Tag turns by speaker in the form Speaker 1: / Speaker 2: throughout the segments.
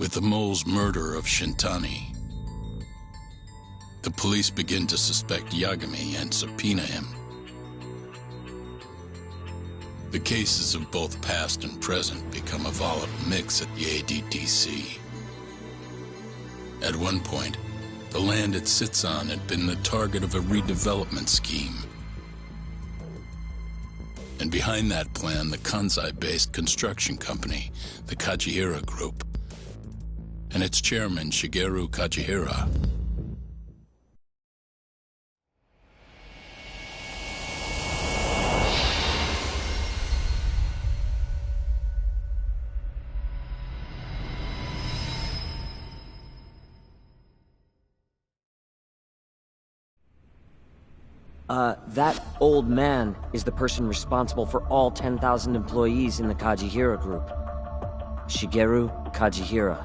Speaker 1: with the mole's murder of Shintani. The police begin to suspect Yagami and subpoena him. The cases of both past and present become a volatile mix at the ADDC. At one point, the land it sits on had been the target of a redevelopment scheme. And behind that plan, the Kansai-based construction company, the Kajihira Group, and its chairman, Shigeru Kajihira.
Speaker 2: That old man is the person responsible for all 10,000 employees in the Kajihira Group. Shigeru Kajihira.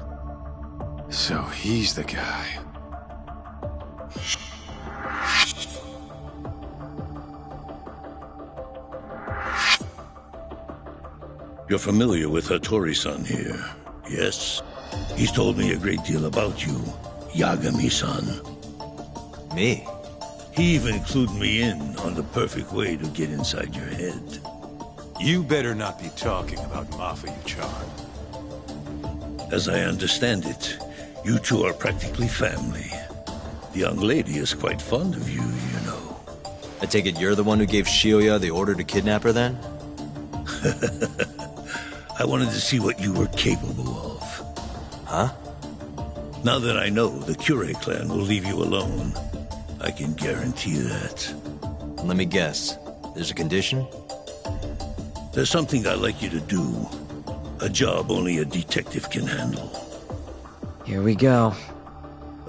Speaker 3: So he's the guy.
Speaker 4: You're familiar with Hattori-san here, yes? He's told me a great deal about you, Yagami-san.
Speaker 3: Me?
Speaker 4: He even clued me in on the perfect way to get inside your head.
Speaker 3: You better not be talking about Mafia-chan.
Speaker 4: As I understand it, you two are practically family. The young lady is quite fond of you, you know.
Speaker 5: I take it you're the one who gave Shioya the order to kidnap her, then?
Speaker 4: I wanted to see what you were capable of.
Speaker 5: Huh?
Speaker 4: Now that I know the Kure clan will leave you alone, I can guarantee that.
Speaker 5: Let me guess. There's a condition?
Speaker 4: There's something I'd like you to do. A job only a detective can handle.
Speaker 2: Here we go.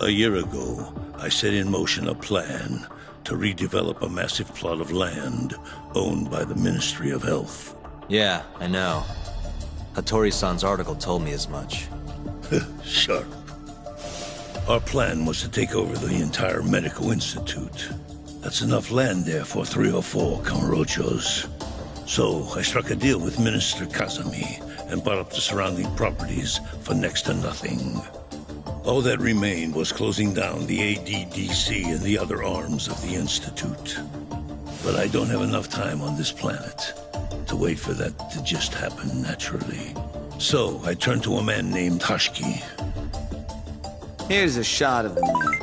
Speaker 4: A year ago, I set in motion a plan to redevelop a massive plot of land owned by the Ministry of Health.
Speaker 5: Yeah, I know. Hattori-san's article told me as much.
Speaker 4: Sharp. Our plan was to take over the entire medical institute. That's enough land there for 3 or 4 Kamurochos. So I struck a deal with Minister Kazami and bought up the surrounding properties for next to nothing. All that remained was closing down the ADDC and the other arms of the institute. But I don't have enough time on this planet to wait for that to just happen naturally. So I turned to a man named Hashiki.
Speaker 6: Here's a shot of the man.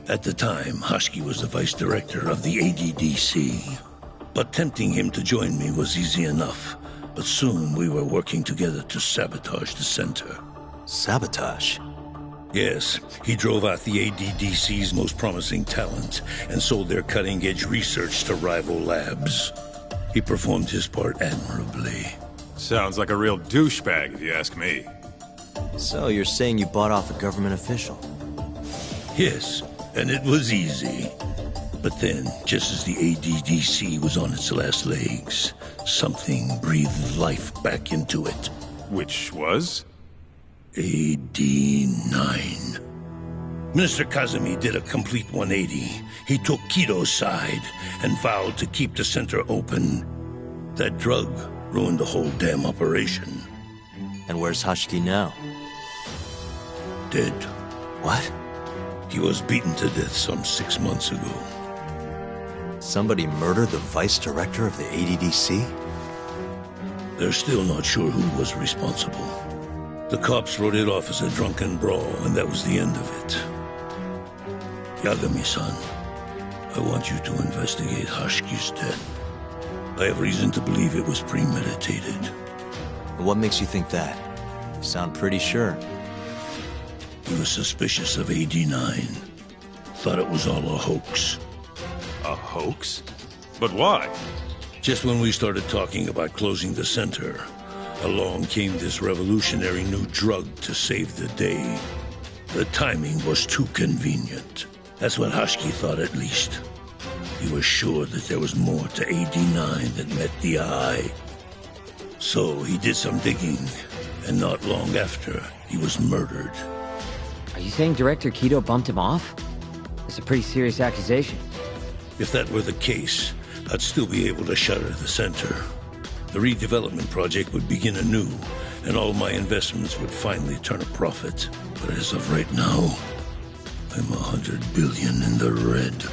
Speaker 4: At the time, Hashiki was the vice director of the ADDC. But tempting him to join me was easy enough. But soon we were working together to sabotage the center.
Speaker 5: Sabotage?
Speaker 4: Yes, he drove out the ADDC's most promising talent and sold their cutting-edge research to rival labs. He performed his part admirably.
Speaker 3: Sounds like a real douchebag, if you ask me.
Speaker 5: So you're saying you bought off a government official?
Speaker 4: Yes, and it was easy. But then, just as the ADDC was on its last legs, something breathed life back into it.
Speaker 3: Which was?
Speaker 4: AD9. Minister Kazami did a complete 180. He took Kido's side and vowed to keep the center open. That drug ruined the whole damn operation.
Speaker 5: And where's Hashiki now?
Speaker 4: Dead.
Speaker 5: What?
Speaker 4: He was beaten to death some 6 months ago.
Speaker 5: Somebody murdered the vice director of the ADDC?
Speaker 4: They're still not sure who was responsible. The cops wrote it off as a drunken brawl, and that was the end of it. Yagami-san, I want you to investigate Hashiki's death. I have reason to believe it was premeditated.
Speaker 5: What makes you think that? You sound pretty sure.
Speaker 4: He was suspicious of AD9. Thought it was all a hoax.
Speaker 3: A hoax? But why?
Speaker 4: Just when we started talking about closing the center, along came this revolutionary new drug to save the day. The timing was too convenient. That's what Hashiki thought, at least. He was sure that there was more to AD9 than met the eye. So he did some digging, and not long after, he was murdered.
Speaker 2: Are you saying Director Kido bumped him off? It's a pretty serious accusation.
Speaker 4: If that were the case, I'd still be able to shutter the center. The redevelopment project would begin anew, and all my investments would finally turn a profit. But as of right now, I'm 100 billion in the red.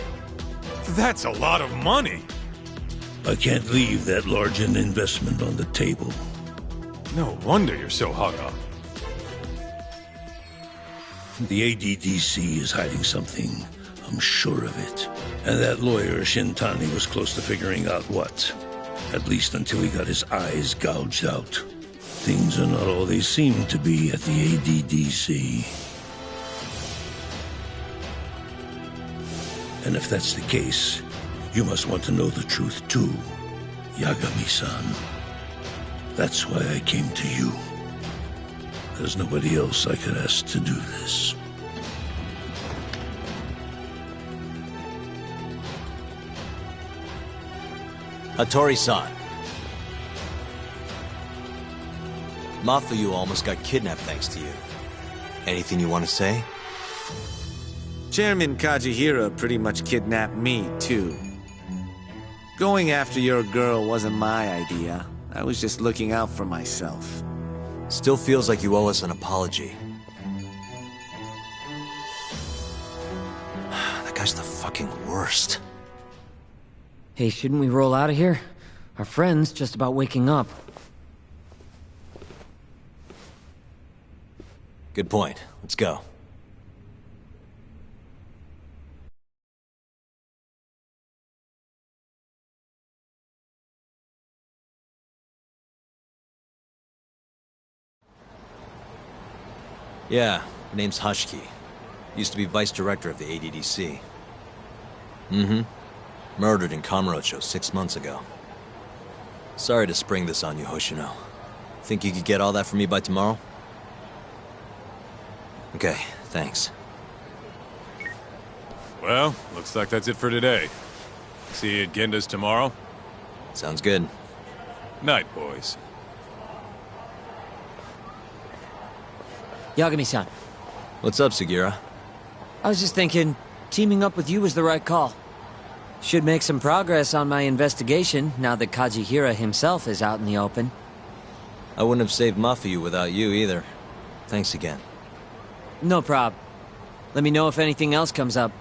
Speaker 3: That's a lot of money.
Speaker 4: I can't leave that large an investment on the table.
Speaker 3: No wonder you're so hung up.
Speaker 4: The ADDC is hiding something. I'm sure of it. And that lawyer, Shintani, was close to figuring out what. At least until he got his eyes gouged out. Things are not all they seem to be at the ADDC. And if that's the case, you must want to know the truth too, Yagami-san. That's why I came to you. There's nobody else I could ask to do this.
Speaker 5: Hattori-san. Mafuyu almost got kidnapped thanks to you. Anything you want to say?
Speaker 6: Chairman Kajihira pretty much kidnapped me, too. Going after your girl wasn't my idea. I was just looking out for myself.
Speaker 5: Still feels like you owe us an apology. That guy's the fucking worst.
Speaker 2: Hey, shouldn't we roll out of here? Our friend's just about waking up.
Speaker 5: Good point. Let's go. Yeah, her name's Hashiki. Used to be vice director of the ADDC. Mm-hmm. Murdered in Kamurocho 6 months ago. Sorry to spring this on you, Hoshino. Think you could get all that for me by tomorrow? Okay, thanks.
Speaker 3: Well, looks like that's it for today. See you at Genda's tomorrow?
Speaker 5: Sounds good.
Speaker 3: Night, boys.
Speaker 2: Yagami-san,
Speaker 5: What's up, Sugira?
Speaker 2: I was just thinking, teaming up with you was the right call. Should make some progress on my investigation now that Kajihira himself is out in the open.
Speaker 5: I wouldn't have saved Mafuyu without you either. Thanks again.
Speaker 2: No prob. Let me know if anything else comes up.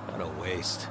Speaker 5: What a waste.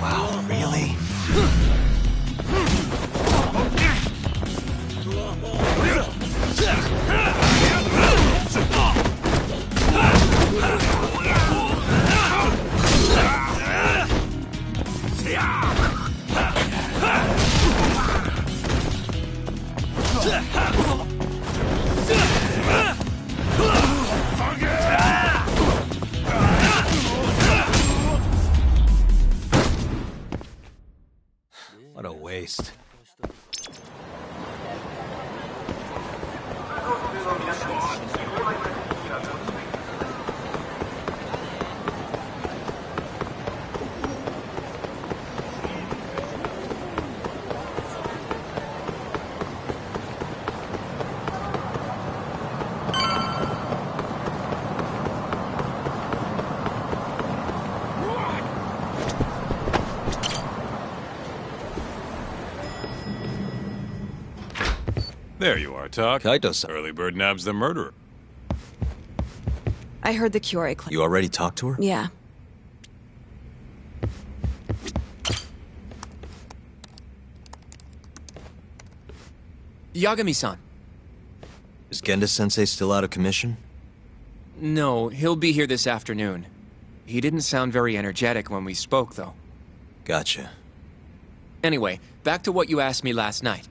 Speaker 5: Wow, really? What a waste.
Speaker 3: There you are, Tak.
Speaker 5: Kaito-san.
Speaker 3: Early bird nabs the murderer.
Speaker 7: I heard the Kyorei claim.
Speaker 5: You already talked to her?
Speaker 7: Yeah.
Speaker 8: Yagami-san.
Speaker 5: Is Genda-sensei still out of commission?
Speaker 8: No, he'll be here this afternoon. He didn't sound very energetic when we spoke, though.
Speaker 5: Gotcha.
Speaker 8: Anyway, back to what you asked me last night.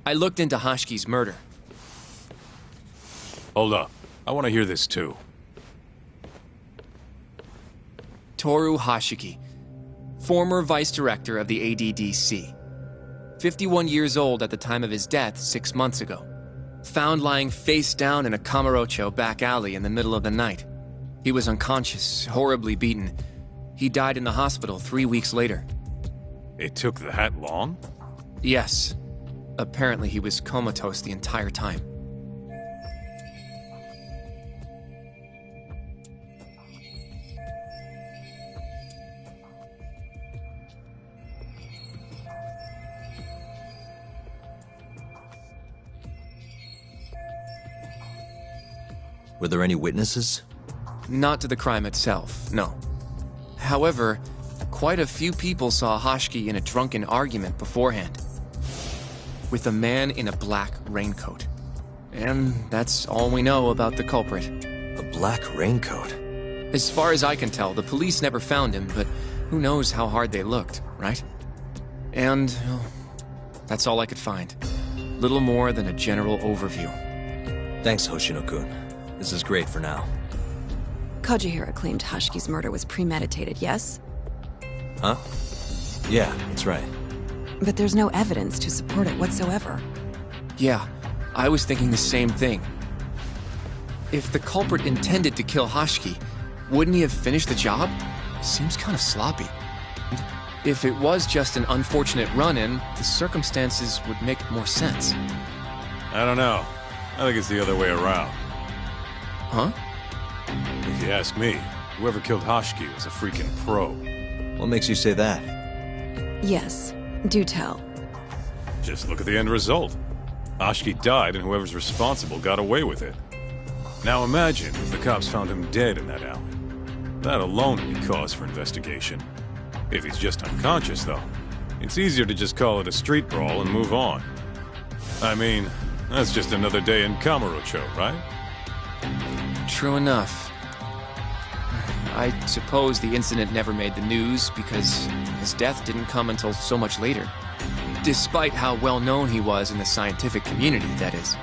Speaker 8: I looked into Hashki's murder.
Speaker 3: Hold up. I want to hear this too.
Speaker 8: Toru Hashiki, former vice director of the ADDC. 51 years old at the time of his death 6 months ago. Found lying face down in a Kamurocho back alley in the middle of the night. He was unconscious, horribly beaten. He died in the hospital 3 weeks later.
Speaker 3: It took that long?
Speaker 8: Yes. Apparently he was comatose the entire time.
Speaker 5: Were there any witnesses?
Speaker 8: Not to the crime itself, no. However, quite a few people saw Hashki in a drunken argument beforehand. With a man in a black raincoat. And that's all we know about the culprit.
Speaker 5: A black raincoat?
Speaker 8: As far as I can tell, the police never found him, but who knows how hard they looked, right? And well, that's all I could find. Little more than a general overview.
Speaker 5: Thanks, Hoshino-kun. This is great for now.
Speaker 7: Kajihira claimed Hashki's murder was premeditated, yes?
Speaker 5: Huh? Yeah, that's right.
Speaker 7: But there's no evidence to support it whatsoever.
Speaker 8: Yeah, I was thinking the same thing. If the culprit intended to kill Hashki, wouldn't he have finished the job? Seems kind of sloppy. If it was just an unfortunate run-in, the circumstances would make more sense.
Speaker 3: I don't know. I think it's the other way around.
Speaker 8: Huh?
Speaker 3: If you ask me, whoever killed Hashki was a freaking pro.
Speaker 5: What makes you say that?
Speaker 7: Yes, do tell.
Speaker 3: Just look at the end result. Hashki died and whoever's responsible got away with it. Now imagine if the cops found him dead in that alley. That alone would be cause for investigation. If he's just unconscious, though, it's easier to just call it a street brawl and move on. I mean, that's just another day in Kamurocho, right?
Speaker 8: True enough. I suppose the incident never made the news because his death didn't come until so much later. Despite how well known he was in the scientific community, that is.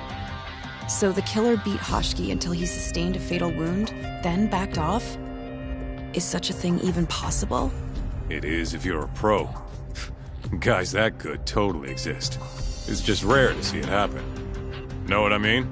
Speaker 7: So the killer beat Hashki until he sustained a fatal wound, then backed off? Is such a thing even possible?
Speaker 3: It is if you're a pro. Guys that good totally exist. It's just rare to see it happen. Know what I mean?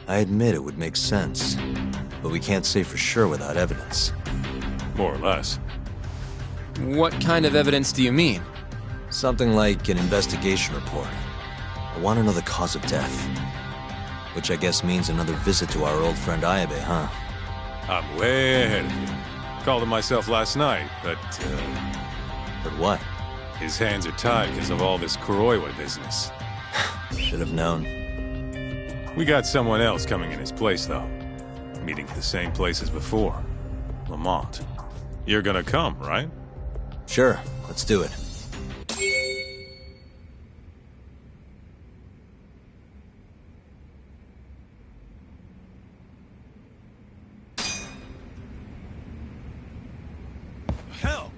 Speaker 5: I admit it would make sense, but we can't say for sure without evidence.
Speaker 3: More or less.
Speaker 8: What kind of evidence do you mean?
Speaker 5: Something like an investigation report. I want to know the cause of death. Which I guess means another visit to our old friend Ayabe, huh?
Speaker 3: I'm way ahead of you. Called him myself last night, but,
Speaker 5: But what?
Speaker 3: his hands are tied because of all this Kuroiwa business.
Speaker 5: Should have known.
Speaker 3: We got someone else coming in his place, though. Meeting at the same place as before. Lamont. You're gonna come, right?
Speaker 5: Sure, let's do it.
Speaker 3: Hell!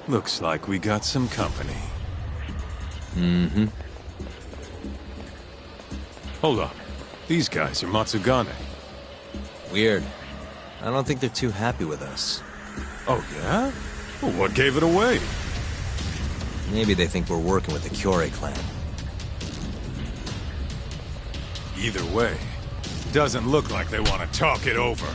Speaker 3: Looks like we got some company.
Speaker 5: Mm-hmm.
Speaker 3: Hold up. These guys are Matsugane.
Speaker 5: Weird. I don't think they're too happy with us.
Speaker 3: Oh, yeah? Well, what gave it away?
Speaker 5: Maybe they think we're working with the Kyorei clan.
Speaker 3: Either way, doesn't look like they want to talk it over.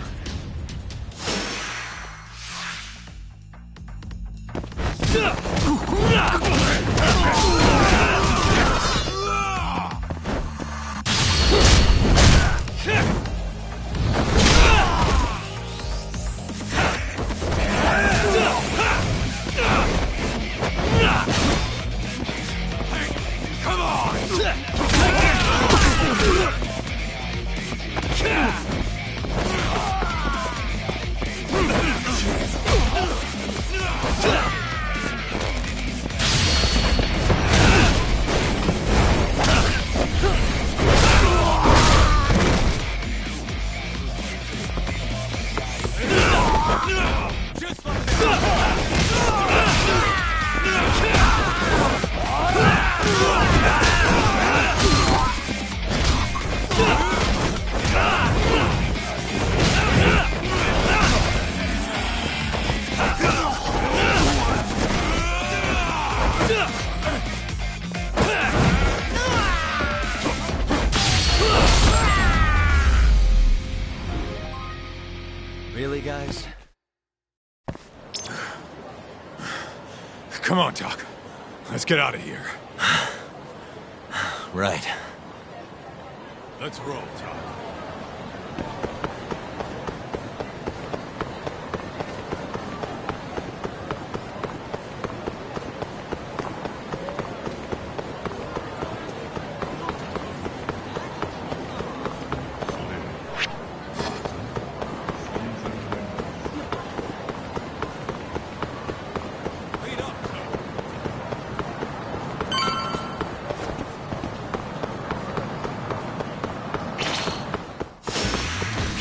Speaker 5: Really, guys?
Speaker 3: Come on, Doc. Let's get out of here.
Speaker 5: Right.
Speaker 3: Let's roll, Doc.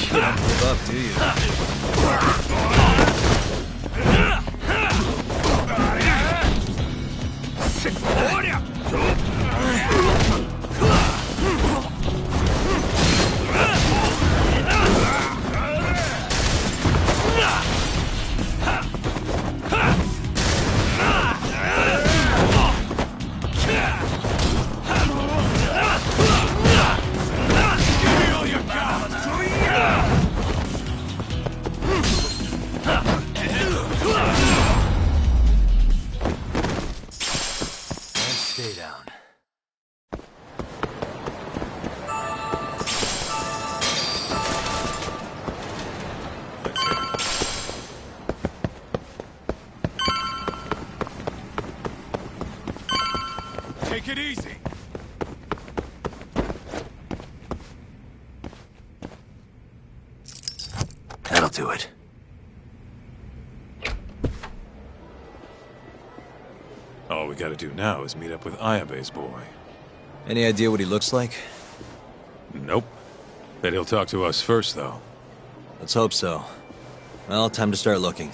Speaker 5: You don't give up, do you? Stay down.
Speaker 3: Take it easy.
Speaker 5: That'll do it.
Speaker 3: All we gotta do now is meet up with Ayabe's boy.
Speaker 5: Any idea what he looks like?
Speaker 3: Nope. Bet he'll talk to us first, though.
Speaker 5: Let's hope so. Well, time to start looking.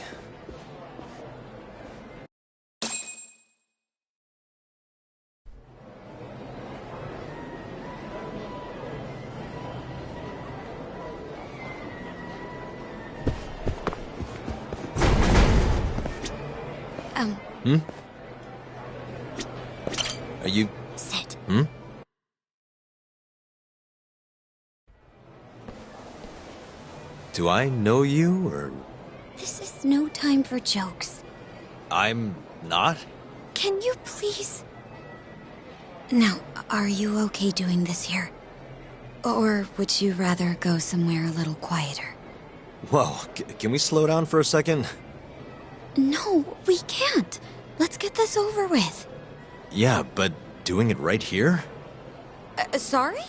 Speaker 5: Hmm? Are you...
Speaker 9: Sit.
Speaker 5: Hmm? Do I know you, or...
Speaker 9: This is no time for jokes.
Speaker 5: I'm not?
Speaker 9: Can you please... Now, are you okay doing this here? Or would you rather go somewhere a little quieter?
Speaker 5: Whoa, can we slow down for a second?
Speaker 9: No, we can't. Let's get this over with.
Speaker 5: Yeah, but doing it right here?
Speaker 9: Sorry?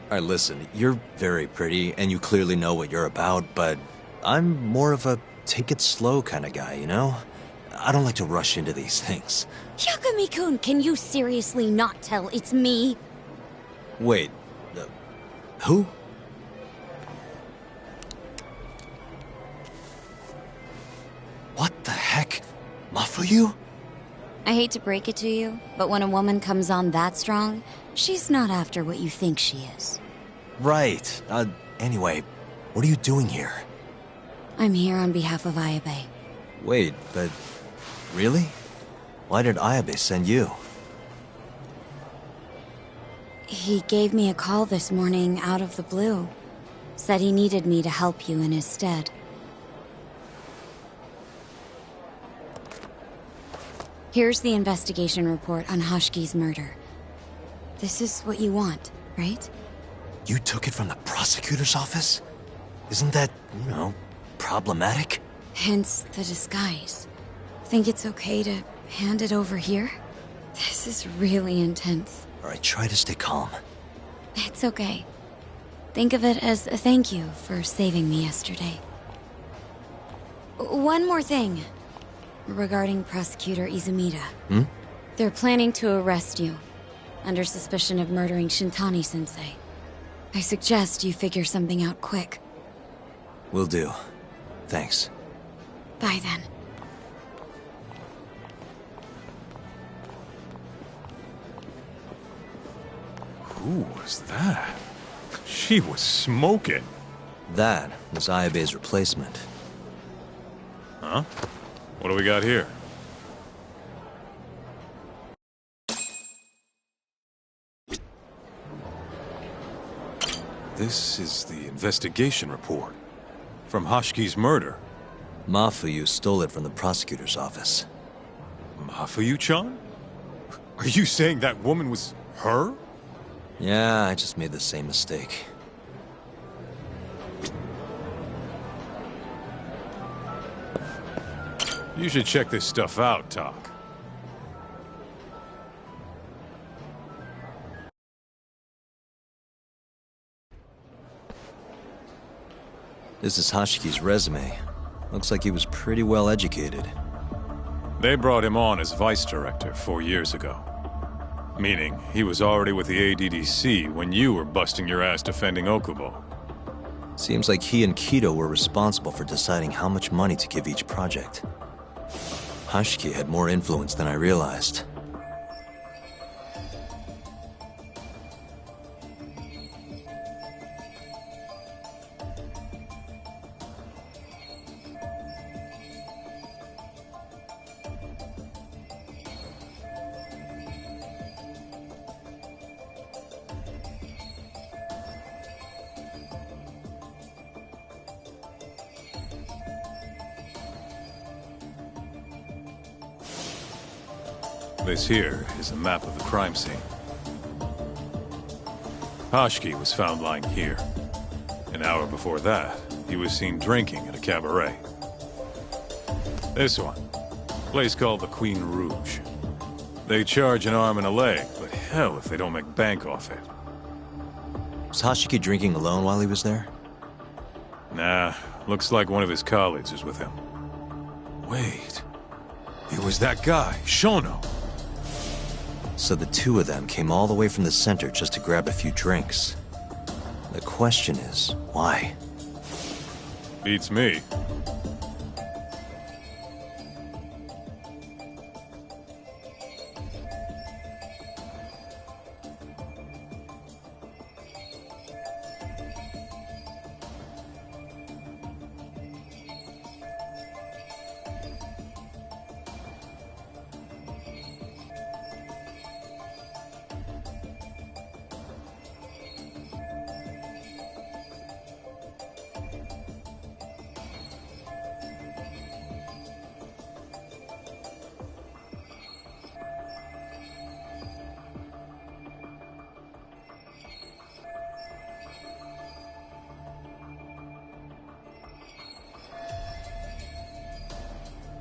Speaker 5: Alright, listen, you're very pretty, and you clearly know what you're about, but I'm more of a take it slow kind of guy, you know? I don't like to rush into these things.
Speaker 9: Yagami-kun, can you seriously not tell it's me?
Speaker 5: Wait, who? What the heck? Mafuyu?
Speaker 9: I hate to break it to you, but when a woman comes on that strong, she's not after what you think she is.
Speaker 5: Right. Anyway, what are you doing here?
Speaker 9: I'm here on behalf of Ayabe.
Speaker 5: Wait, but... really? Why did Ayabe send you?
Speaker 9: He gave me a call this morning out of the blue. Said he needed me to help you in his stead. Here's the investigation report on Hashki's murder. This is what you want, right?
Speaker 5: You took it from the prosecutor's office? Isn't that, you know, problematic?
Speaker 9: Hence the disguise. Think it's okay to hand it over here? This is really intense.
Speaker 5: Alright, try to stay calm.
Speaker 9: It's okay. Think of it as a thank you for saving me yesterday. One more thing. Regarding Prosecutor Izumida.
Speaker 5: Hmm?
Speaker 9: They're planning to arrest you, under suspicion of murdering Shintani-sensei. I suggest you figure something out quick.
Speaker 5: Will do. Thanks.
Speaker 9: Bye then.
Speaker 3: Who was that? She was smoking.
Speaker 5: That was Ayabe's replacement.
Speaker 3: Huh? What do we got here? This is the investigation report. From Hashki's murder.
Speaker 5: Mafuyu stole it from the prosecutor's office.
Speaker 3: Mafuyu-chan? Are you saying that woman was her?
Speaker 5: Yeah, I just made the same mistake.
Speaker 3: You should check this stuff out, Tak.
Speaker 5: This is Hashki's resume. Looks like he was pretty well educated.
Speaker 3: They brought him on as vice director 4 years ago. Meaning, he was already with the ADDC when you were busting your ass defending Okubo.
Speaker 5: Seems like he and Kido were responsible for deciding how much money to give each project. Hashki had more influence than I realized.
Speaker 3: This here is a map of the crime scene. Hashki was found lying here. An hour before that, he was seen drinking at a cabaret. This one, place called the Queen Rouge. They charge an arm and a leg, but hell if they don't make bank off it.
Speaker 5: Was Hashiki drinking alone while he was there?
Speaker 3: Nah, looks like one of his colleagues is with him. Wait, it was that guy, Shono.
Speaker 5: So the two of them came all the way from the center just to grab a few drinks. The question is, why?
Speaker 3: Beats me.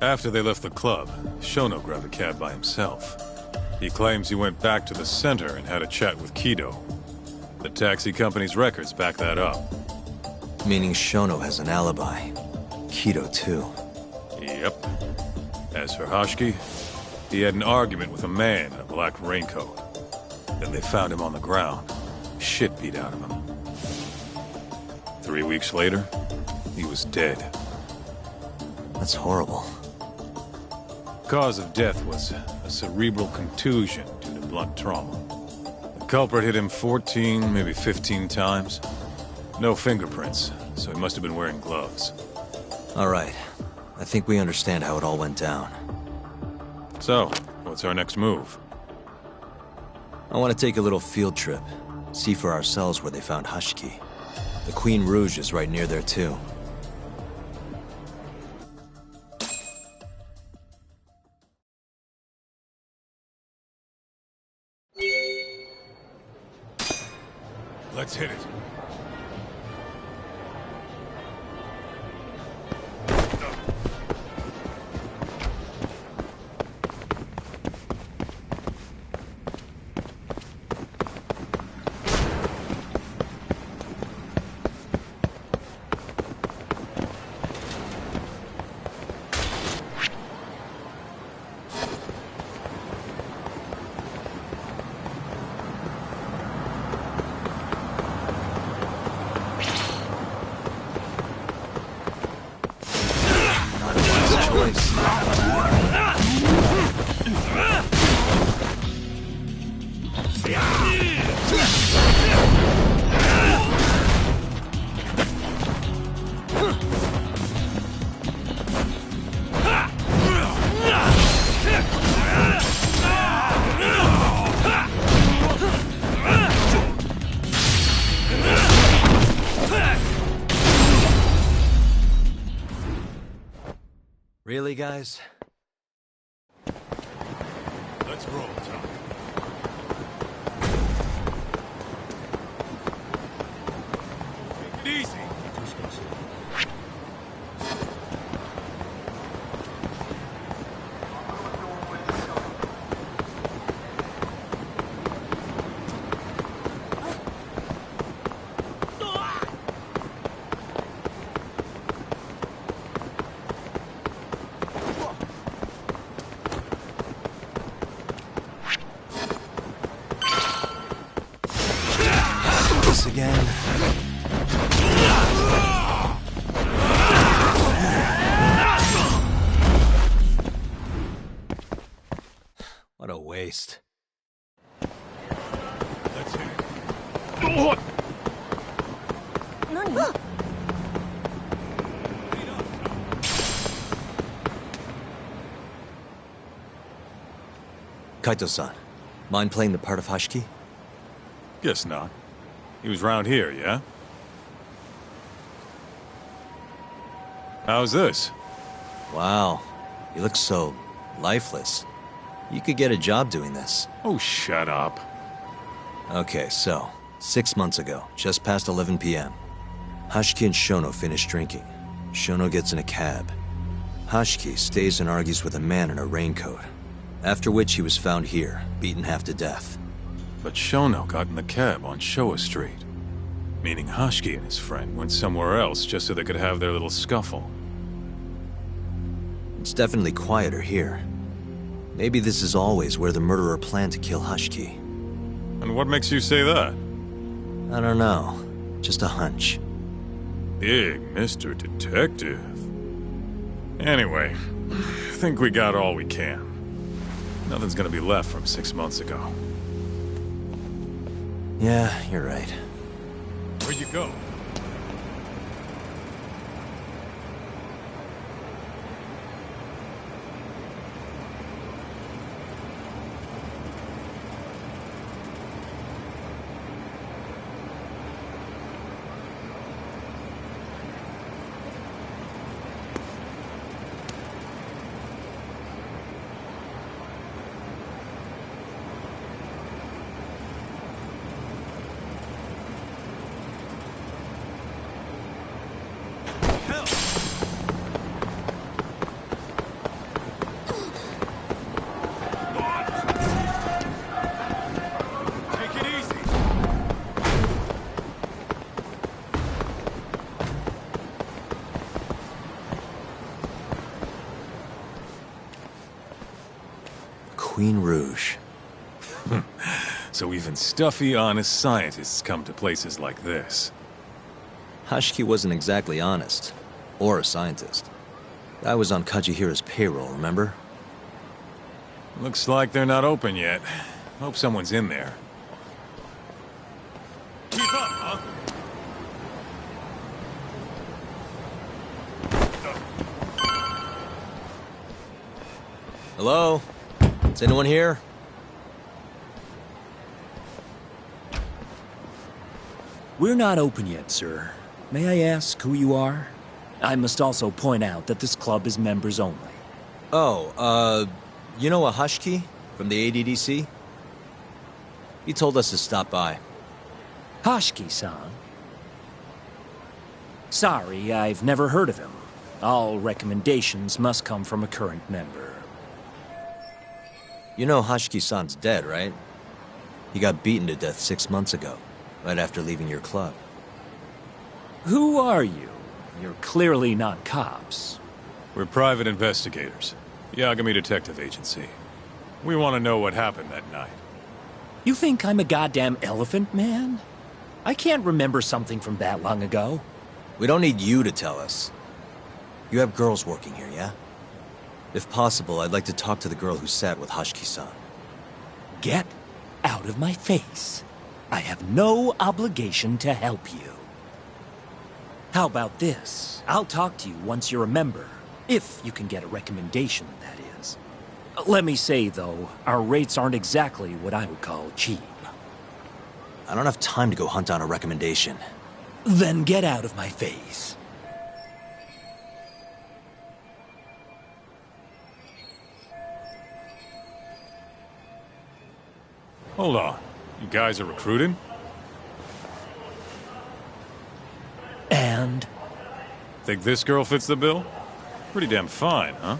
Speaker 3: After they left the club, Shono grabbed a cab by himself. He claims he went back to the center and had a chat with Kido. The taxi company's records back that up.
Speaker 5: Meaning Shono has an alibi. Kido, too.
Speaker 3: Yep. As for Hoshiki, he had an argument with a man in a black raincoat. Then they found him on the ground. Shit beat out of him. 3 weeks later, he was dead.
Speaker 5: That's horrible.
Speaker 3: Cause of death was a cerebral contusion due to blunt trauma. The culprit hit him 14, maybe 15 times. No fingerprints, so he must have been wearing gloves.
Speaker 5: All right. I think we understand how it all went down.
Speaker 3: So, what's our next move?
Speaker 5: I want to take a little field trip. See for ourselves where they found Hoshiki. The Queen Rouge is right near there, too.
Speaker 3: Let's hit it.
Speaker 5: Really, guys?
Speaker 3: Let's roll, Tom. Take it easy.
Speaker 5: Again. What a waste.
Speaker 3: Let's hit it.
Speaker 5: Kaito-san, mind playing the part of Hoshiki?
Speaker 3: Guess not. He was round here, yeah? How's this?
Speaker 5: Wow, you look so lifeless. You could get a job doing this.
Speaker 3: Oh, shut up.
Speaker 5: Okay, so, 6 months ago, just past 11 p.m., Hoshiki and Shono finish drinking. Shono gets in a cab. Hoshiki stays and argues with a man in a raincoat, after which he was found here, beaten half to death.
Speaker 3: But Shono got in the cab on Showa Street. Meaning Hoshiki and his friend went somewhere else just so they could have their little scuffle.
Speaker 5: It's definitely quieter here. Maybe this is always where the murderer planned to kill Hoshiki.
Speaker 3: And what makes you say that?
Speaker 5: I don't know. Just a hunch.
Speaker 3: Big Mr. Detective. Anyway, I think we got all we can. Nothing's gonna be left from 6 months ago.
Speaker 5: Yeah, you're right.
Speaker 3: Where'd you go?
Speaker 5: Queen Rouge.
Speaker 3: So even stuffy, honest scientists come to places like this.
Speaker 5: Hashiki wasn't exactly honest. Or a scientist. I was on Kajihira's payroll, remember?
Speaker 3: Looks like they're not open yet. Hope someone's in there. Keep up, huh?
Speaker 5: Hello? Is anyone here?
Speaker 10: We're not open yet, sir. May I ask who you are? I must also point out that this club is members only.
Speaker 5: Oh, you know a Hashiki from the ADDC? He told us to stop by.
Speaker 10: Hashiki-san? Sorry, I've never heard of him. All recommendations must come from a current member.
Speaker 5: You know Hashiki-san's dead, right? He got beaten to death 6 months ago, right after leaving your club.
Speaker 10: Who are you? You're clearly not cops.
Speaker 3: We're private investigators. Yagami Detective Agency. We want to know what happened that night.
Speaker 10: You think I'm a goddamn elephant man? I can't remember something from that long ago.
Speaker 5: We don't need you to tell us. You have girls working here, yeah? If possible, I'd like to talk to the girl who sat with Hashiki-san.
Speaker 10: Get out of my face. I have no obligation to help you. How about this? I'll talk to you once you're a member. If you can get a recommendation, that is. Let me say, though, our rates aren't exactly what I would call cheap.
Speaker 5: I don't have time to go hunt down a recommendation.
Speaker 10: Then get out of my face.
Speaker 3: Hold on. You guys are recruiting?
Speaker 10: And?
Speaker 3: Think this girl fits the bill? Pretty damn fine, huh?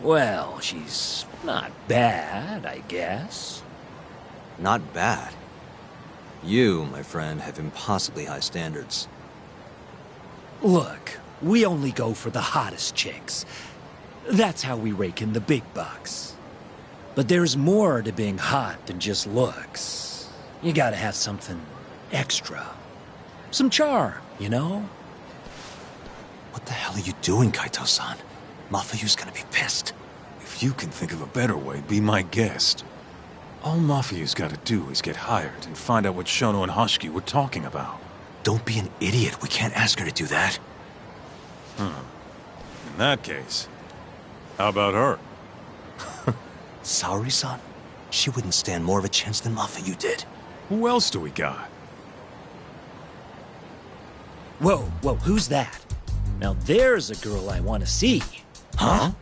Speaker 10: Well, she's not bad, I guess.
Speaker 5: Not bad. You, my friend, have impossibly high standards.
Speaker 10: Look, we only go for the hottest chicks. That's how we rake in the big bucks. But there's more to being hot than just looks. You gotta have something extra. Some charm, you know?
Speaker 5: What the hell are you doing, Kaito-san? Mafuyu's gonna be pissed.
Speaker 3: If you can think of a better way, be my guest. All Mafuyu's gotta do is get hired and find out what Shono and Hashiki were talking about.
Speaker 5: Don't be an idiot. We can't ask her to do that.
Speaker 3: In that case, how about her?
Speaker 5: Saori-san? She wouldn't stand more of a chance than Mafuyu did.
Speaker 3: Who else do we got?
Speaker 10: Whoa, who's that? Now there's a girl I want to see.
Speaker 5: Huh?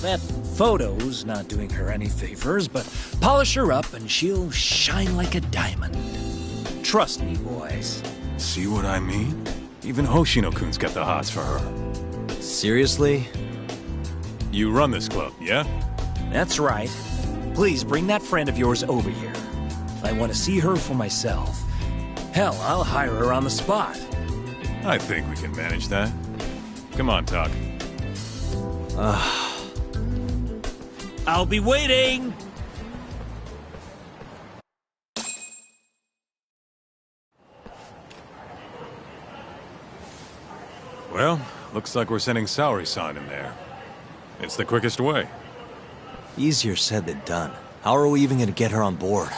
Speaker 10: That photo's not doing her any favors, but polish her up and she'll shine like a diamond. Trust me, boys.
Speaker 3: See what I mean? Even Hoshino-kun's got the hots for her.
Speaker 5: Seriously?
Speaker 3: You run this club, yeah?
Speaker 10: That's right. Please bring that friend of yours over here. I want to see her for myself. Hell, I'll hire her on the spot.
Speaker 3: I think we can manage that. Come on, Talk.
Speaker 10: I'll be waiting!
Speaker 3: Well, looks like we're sending Saori-san in there. It's the quickest way.
Speaker 5: Easier said than done. How are we even gonna get her on board?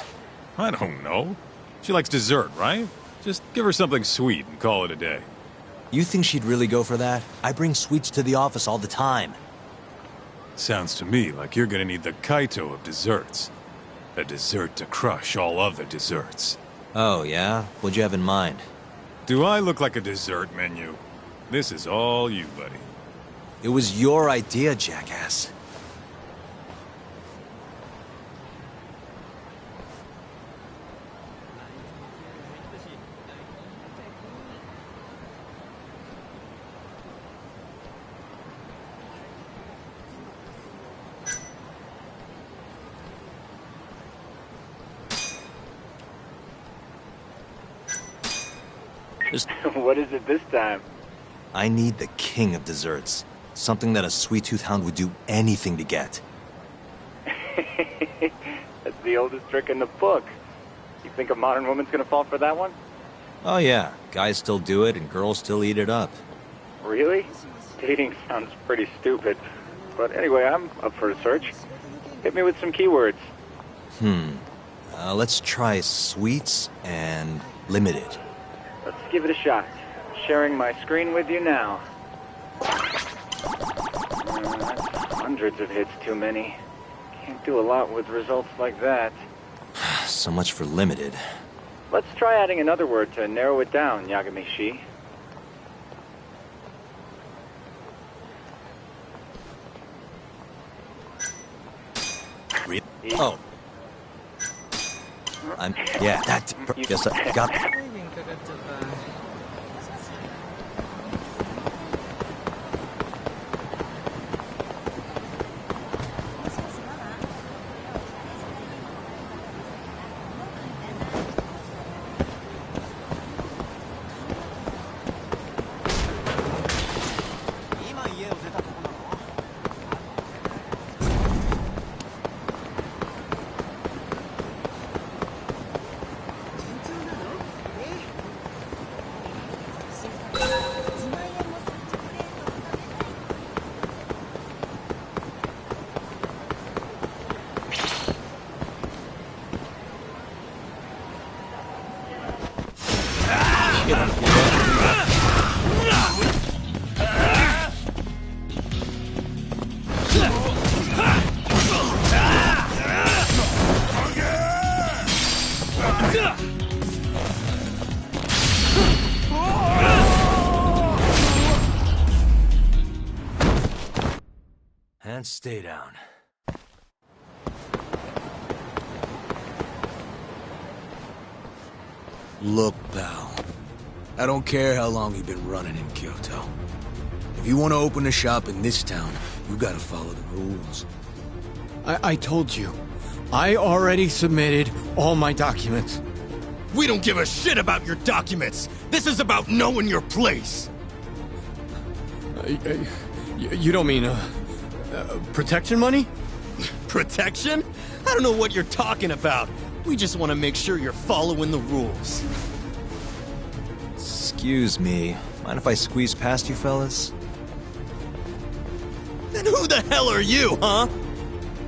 Speaker 3: I don't know. She likes dessert, right? Just give her something sweet and call it a day.
Speaker 5: You think she'd really go for that? I bring sweets to the office all the time.
Speaker 3: Sounds to me like you're gonna need the Kaito of desserts. A dessert to crush all other desserts.
Speaker 5: Oh, yeah? What'd you have in mind?
Speaker 3: Do I look like a dessert menu? This is all you, buddy.
Speaker 5: It was your idea, jackass.
Speaker 11: What is it this time?
Speaker 5: I need the king of desserts. Something that a sweet-tooth hound would do anything to get.
Speaker 11: That's the oldest trick in the book. You think a modern woman's gonna fall for that one?
Speaker 5: Oh yeah, guys still do it and girls still eat it up.
Speaker 11: Really? Dating sounds pretty stupid. But anyway, I'm up for a search. Hit me with some keywords.
Speaker 5: Let's try sweets and limited.
Speaker 11: Let's give it a shot. Sharing my screen with you now. That's hundreds of hits too many. Can't do a lot with results like that.
Speaker 5: So much for limited.
Speaker 11: Let's try adding another word to narrow it down, Yagami-shi.
Speaker 5: Oh. Yeah, that... Yes, I got... And stay down.
Speaker 12: Look, pal. I don't care how long you've been running in Kyoto. If you want to open a shop in this town, you gotta follow the rules.
Speaker 13: I told you. I already submitted all my documents.
Speaker 14: We don't give a shit about your documents! This is about knowing your place!
Speaker 13: You don't mean, protection money?
Speaker 14: Protection? I don't know what you're talking about. We just want to make sure you're following the rules.
Speaker 5: Excuse me. Mind if I squeeze past you fellas?
Speaker 14: Then who the hell are you, huh?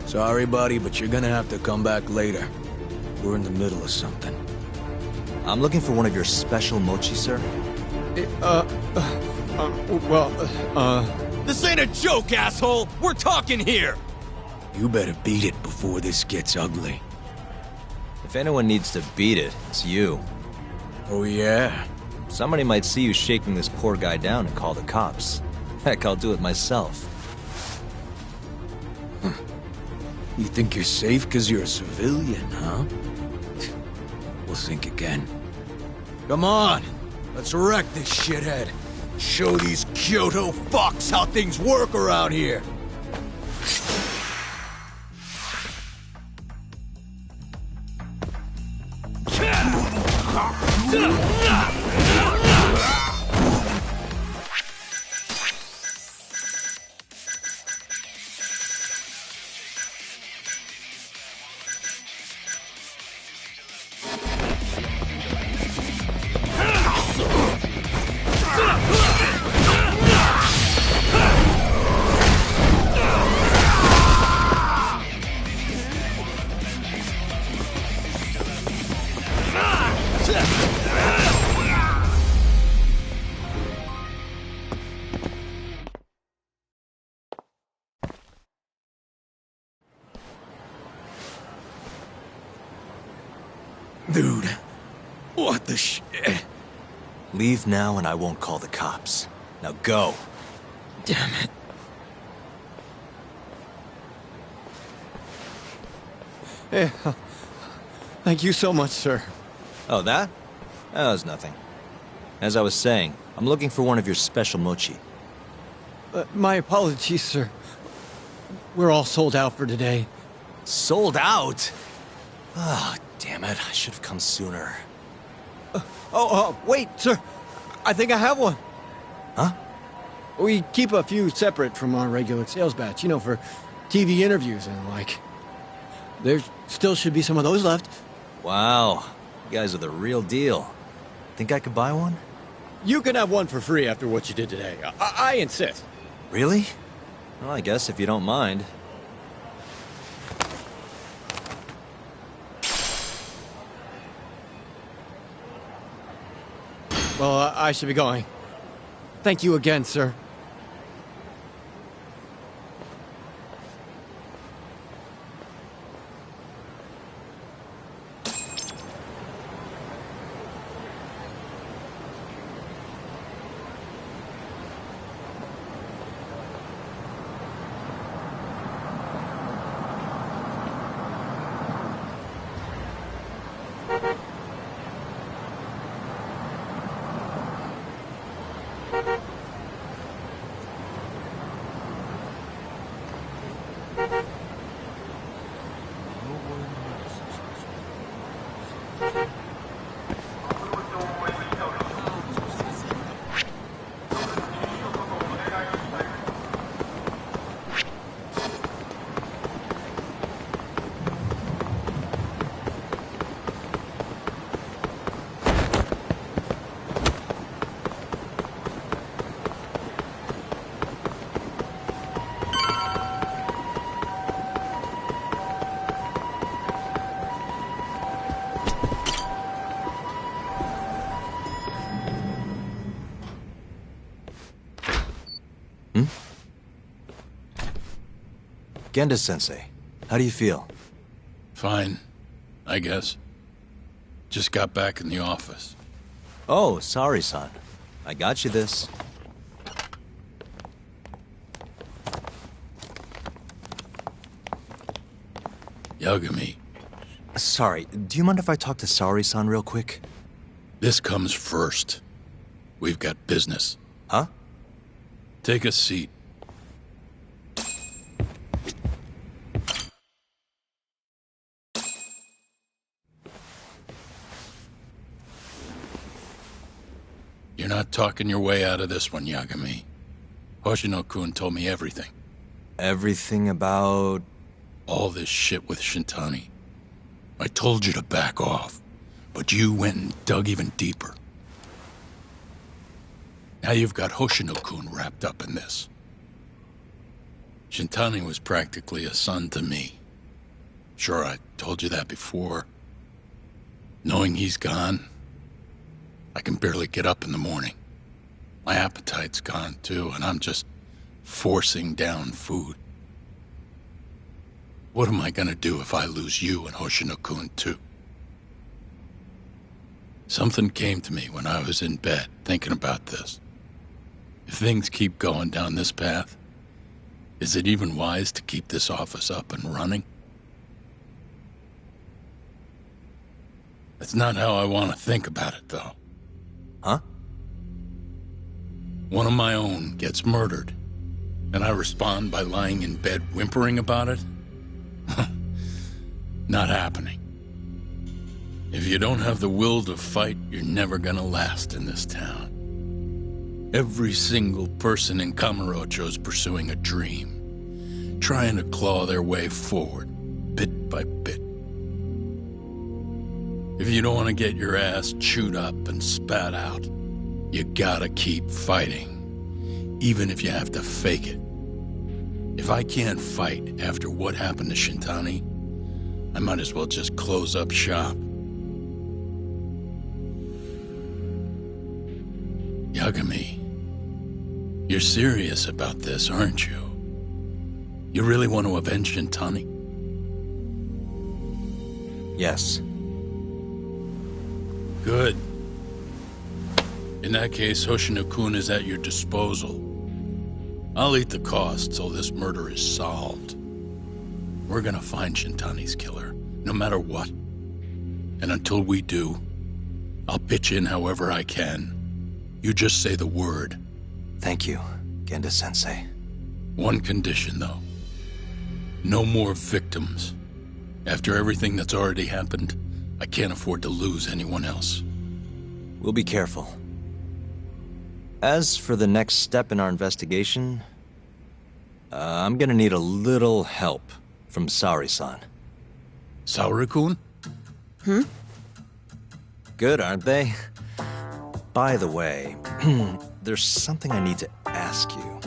Speaker 12: Sorry, buddy, but you're gonna have to come back later. We're in the middle of something.
Speaker 5: I'm looking for one of your special mochi, sir.
Speaker 14: This ain't a joke, asshole! We're talking here!
Speaker 12: You better beat it before this gets ugly.
Speaker 5: If anyone needs to beat it, it's you.
Speaker 12: Oh yeah?
Speaker 5: Somebody might see you shaking this poor guy down and call the cops. Heck, I'll do it myself.
Speaker 12: You think you're safe because you're a civilian, huh? We'll think again. Come on! Let's wreck this shithead! Show these Kyoto fucks how things work around here! Dude, what the shit?
Speaker 5: Leave now and I won't call the cops. Now go.
Speaker 13: Damn it. Hey, thank you so much, sir.
Speaker 5: Oh, that? That was nothing. As I was saying, I'm looking for one of your special mochi.
Speaker 13: My apologies, sir. We're all sold out for today.
Speaker 5: Sold out? Ah, damn it. I should have come sooner.
Speaker 13: Wait, sir. I think I have one.
Speaker 5: Huh?
Speaker 13: We keep a few separate from our regular sales batch, you know, for TV interviews and like. There still should be some of those left.
Speaker 5: Wow, you guys are the real deal. Think I could buy one?
Speaker 13: You can have one for free after what you did today. I insist.
Speaker 5: Really? Well, I guess if you don't mind.
Speaker 13: Well, I should be going. Thank you again, sir.
Speaker 5: Genda-sensei, how do you feel?
Speaker 1: Fine, I guess. Just got back in the office.
Speaker 5: Oh, sorry, son. I got you this.
Speaker 1: Yagami.
Speaker 5: Sorry, do you mind if I talk to Sari-san real quick?
Speaker 1: This comes first. We've got business.
Speaker 5: Huh?
Speaker 1: Take a seat. You're not talking your way out of this one, Yagami. Hoshino-kun told me everything.
Speaker 5: Everything about...
Speaker 1: all this shit with Shintani. I told you to back off, but you went and dug even deeper. Now you've got Hoshino-kun wrapped up in this. Shintani was practically a son to me. Sure, I told you that before. Knowing he's gone, I can barely get up in the morning. My appetite's gone too, and I'm just forcing down food. What am I gonna do if I lose you and Hoshino-kun too? Something came to me when I was in bed thinking about this. If things keep going down this path, is it even wise to keep this office up and running? That's not how I want to think about it, though.
Speaker 5: Huh?
Speaker 1: One of my own gets murdered, and I respond by lying in bed whimpering about it? Not happening. If you don't have the will to fight, you're never gonna last in this town. Every single person in Kamurocho's pursuing a dream, trying to claw their way forward, bit by bit. If you don't want to get your ass chewed up and spat out, you gotta keep fighting, even if you have to fake it. If I can't fight after what happened to Shintani, I might as well just close up shop. Yagami, you're serious about this, aren't you? You really want to avenge Shintani?
Speaker 5: Yes.
Speaker 1: Good. In that case, Hoshino-kun is at your disposal. I'll eat the cost till this murder is solved. We're gonna find Shintani's killer, no matter what. And until we do, I'll pitch in however I can. You just say the word.
Speaker 5: Thank you, Genda-sensei.
Speaker 1: One condition, though. No more victims. After everything that's already happened, I can't afford to lose anyone else.
Speaker 5: We'll be careful. As for the next step in our investigation, I'm gonna need a little help from Saori-san.
Speaker 1: Saori-kun?
Speaker 5: Good, aren't they? By the way, there's something I need to ask you.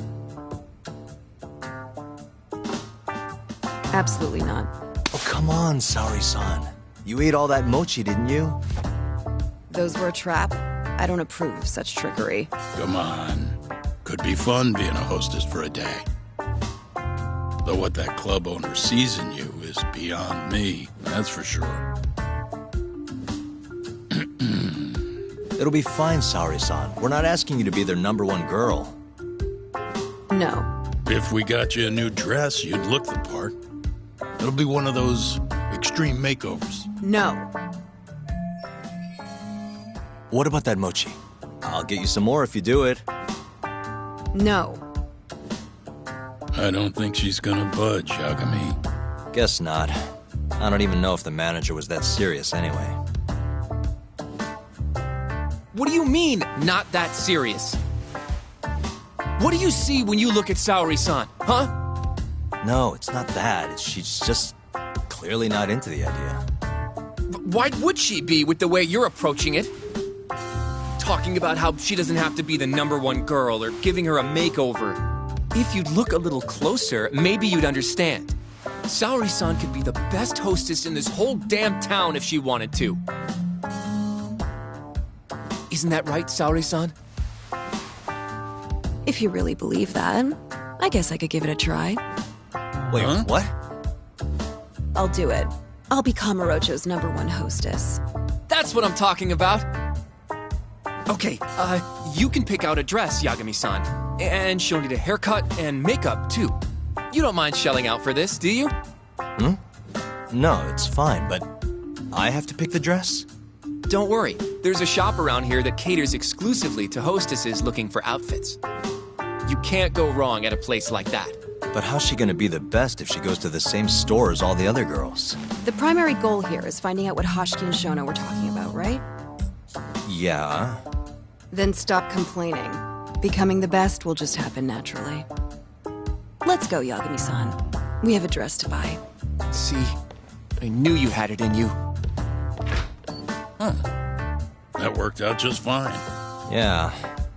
Speaker 7: Absolutely not.
Speaker 5: Oh, come on, Saori-san. You ate all that mochi, didn't you?
Speaker 7: Those were a trap. I don't approve of such trickery.
Speaker 1: Come on. Could be fun being a hostess for a day. Though what that club owner sees in you is beyond me, that's for sure.
Speaker 5: It'll be fine, Saori-san. We're not asking you to be their #1 girl.
Speaker 7: No.
Speaker 1: If we got you a new dress, you'd look the part. It'll be one of those extreme makeovers.
Speaker 7: No.
Speaker 5: What about that mochi? I'll get you some more if you do it.
Speaker 7: No.
Speaker 1: I don't think she's gonna budge, Yagami.
Speaker 5: Guess not. I don't even know if the manager was that serious anyway.
Speaker 8: What do you mean, not that serious? What do you see when you look at Saori-san, huh?
Speaker 5: No, it's not that. She's just clearly not into the idea.
Speaker 8: Why would she be with the way you're approaching it? Talking about how she doesn't have to be the #1 girl or giving her a makeover. If you'd look a little closer, maybe you'd understand. Saori-san could be the best hostess in this whole damn town if she wanted to. Isn't that right, Saori-san?
Speaker 7: If you really believe that, I guess I could give it a try.
Speaker 5: Wait, what?
Speaker 7: I'll do it. I'll be Kamurocho's #1 hostess.
Speaker 8: That's what I'm talking about. Okay, you can pick out a dress, Yagami-san. And she'll need a haircut and makeup, too. You don't mind shelling out for this, do you?
Speaker 5: No, it's fine, but I have to pick the dress?
Speaker 8: Don't worry. There's a shop around here that caters exclusively to hostesses looking for outfits. You can't go wrong at a place like that.
Speaker 5: But how's she gonna be the best if she goes to the same store as all the other girls?
Speaker 7: The primary goal here is finding out what Hoshiki and Shona were talking about, right?
Speaker 5: Yeah.
Speaker 7: Then stop complaining. Becoming the best will just happen naturally. Let's go, Yagami-san. We have a dress to buy.
Speaker 8: See? I knew you had it in you.
Speaker 1: Huh. That worked out just fine.
Speaker 5: Yeah,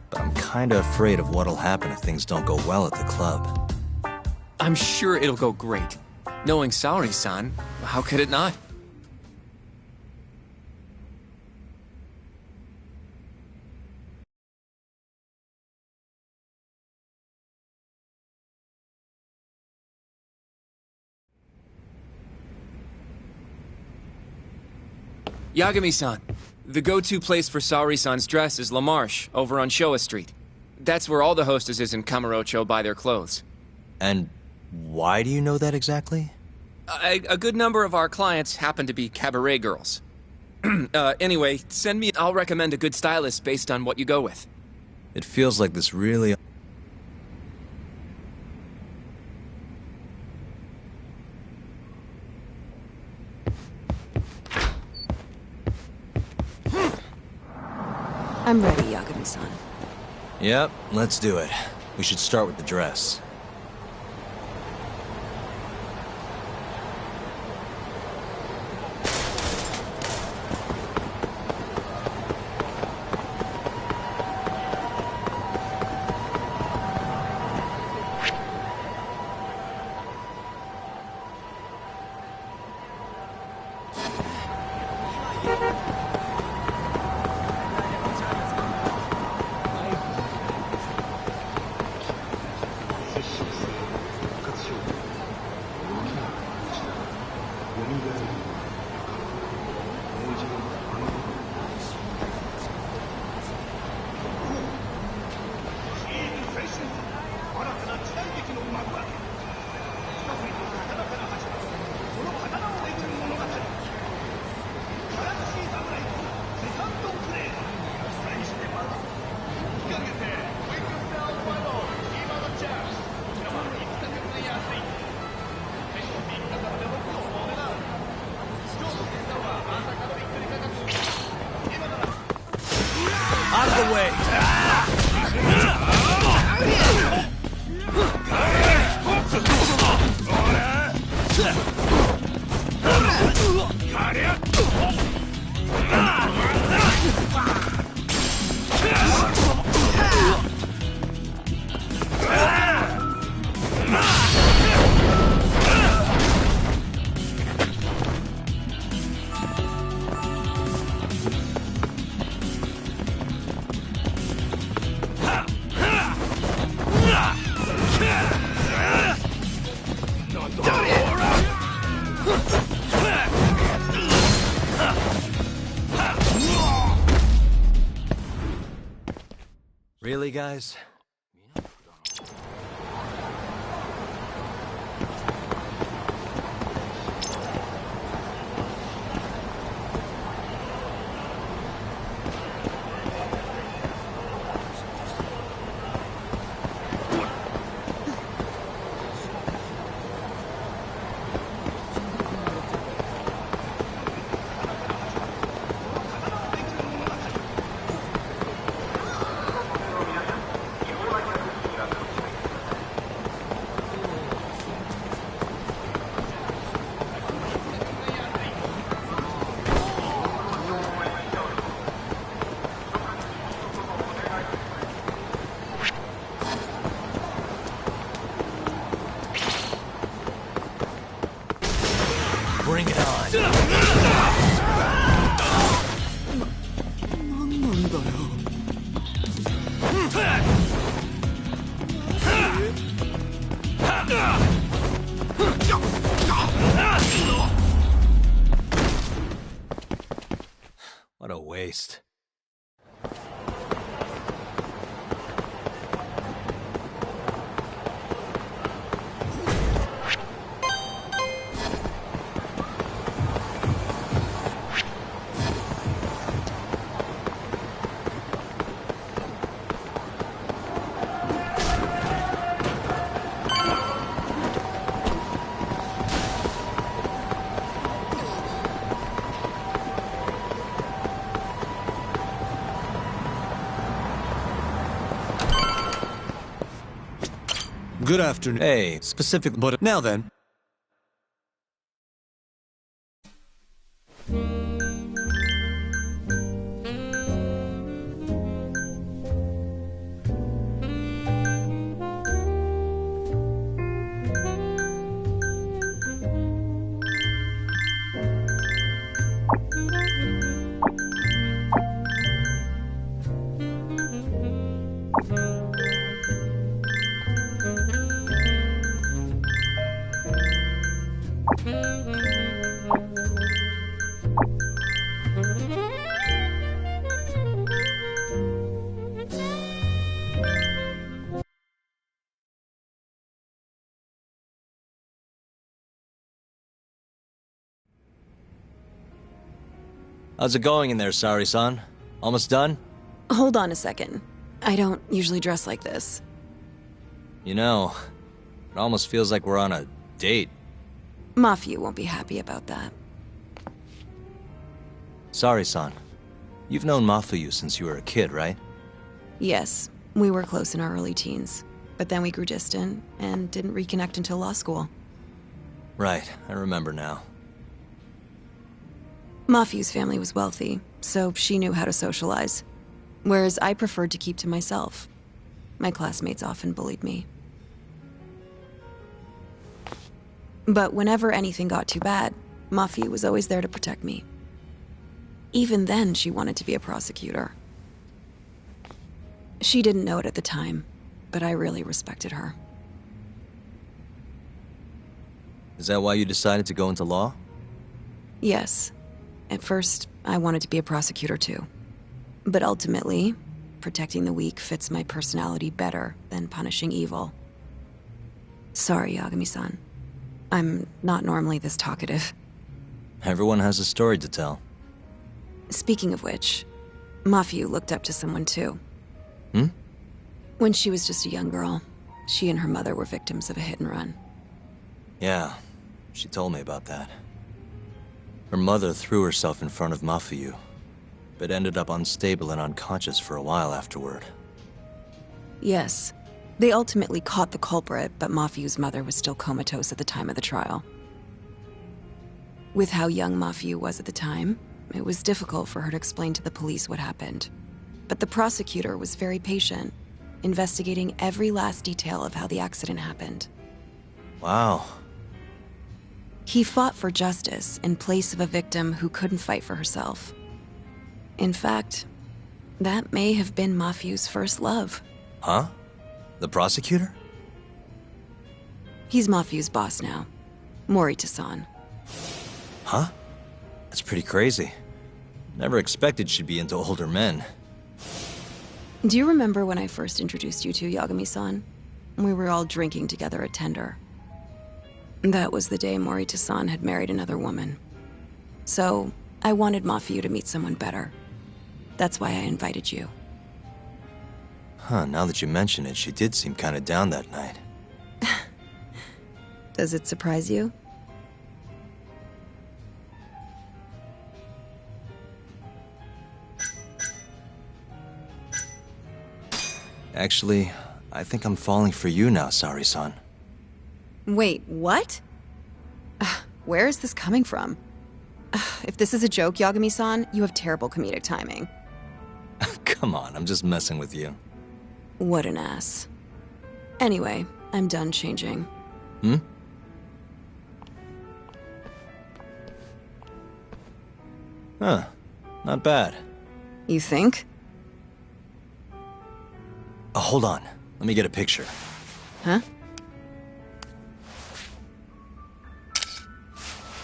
Speaker 5: but I'm kinda afraid of what'll happen if things don't go well at the club.
Speaker 8: I'm sure it'll go great. Knowing Saori-san, how could it not? Yagami-san, the go-to place for Saori-san's dress is La Marche, over on Showa Street. That's where all the hostesses in Kamurocho buy their clothes.
Speaker 5: And why do you know that exactly?
Speaker 8: A good number of our clients happen to be cabaret girls. Anyway, send me... I'll recommend a good stylist based on what you go with.
Speaker 5: It feels like this really...
Speaker 7: I'm ready, Yagami-san.
Speaker 5: Yep, let's do it. We should start with the dress.
Speaker 14: Out of the way!
Speaker 5: Really, guys? Bring it on. What a waste.
Speaker 6: Good afternoon.
Speaker 5: Hey, specific,
Speaker 6: But now then.
Speaker 5: How's it going in there, Sari-san? Almost done?
Speaker 7: Hold on a second. I don't usually dress like this.
Speaker 5: You know, it almost feels like we're on a date.
Speaker 7: Mafia won't be happy about that.
Speaker 5: Sari-san, you've known Mafuyu since you were a kid, right?
Speaker 7: Yes, we were close in our early teens, but then we grew distant and didn't reconnect until law school.
Speaker 5: Right, I remember now.
Speaker 7: Mafuyu's family was wealthy, so she knew how to socialize, whereas I preferred to keep to myself. My classmates often bullied me. But whenever anything got too bad, Mafuyu was always there to protect me. Even then, she wanted to be a prosecutor. She didn't know it at the time, but I really respected her.
Speaker 5: Is that why you decided to go into law?
Speaker 7: Yes. At first, I wanted to be a prosecutor too. But ultimately, protecting the weak fits my personality better than punishing evil. Sorry, Yagami-san. I'm not normally this talkative.
Speaker 5: Everyone has a story to tell.
Speaker 7: Speaking of which, Mafuyu looked up to someone too.
Speaker 5: Hmm?
Speaker 7: When she was just a young girl, she and her mother were victims of a hit and run.
Speaker 5: Yeah, she told me about that. Her mother threw herself in front of Mafuyu, but ended up unstable and unconscious for a while afterward.
Speaker 7: Yes. They ultimately caught the culprit, but Mafuyu's mother was still comatose at the time of the trial. With how young Mafiu was at the time, it was difficult for her to explain to the police what happened. But the prosecutor was very patient, investigating every last detail of how the accident happened.
Speaker 5: Wow.
Speaker 7: He fought for justice in place of a victim who couldn't fight for herself. In fact, that may have been Mafiu's first love.
Speaker 5: Huh? The prosecutor?
Speaker 7: He's Mafiu's boss now. Morita-san.
Speaker 5: Huh? That's pretty crazy. Never expected she'd be into older men.
Speaker 7: Do you remember when I first introduced you to Yagami-san? We were all drinking together at Tender. That was the day Morita-san had married another woman. So, I wanted Mafiu to meet someone better. That's why I invited you.
Speaker 5: Huh, now that you mention it, she did seem kinda down that night.
Speaker 7: Does it surprise you?
Speaker 5: Actually, I think I'm falling for you now, Sari-san.
Speaker 7: Wait, what? Where is this coming from? If this is a joke, Yagami-san, you have terrible comedic timing.
Speaker 5: Come on, I'm just messing with you.
Speaker 7: What an ass. Anyway, I'm done changing.
Speaker 5: Hmm? Huh. Not bad.
Speaker 7: You think?
Speaker 5: Oh, hold on. Let me get a picture.
Speaker 7: Huh?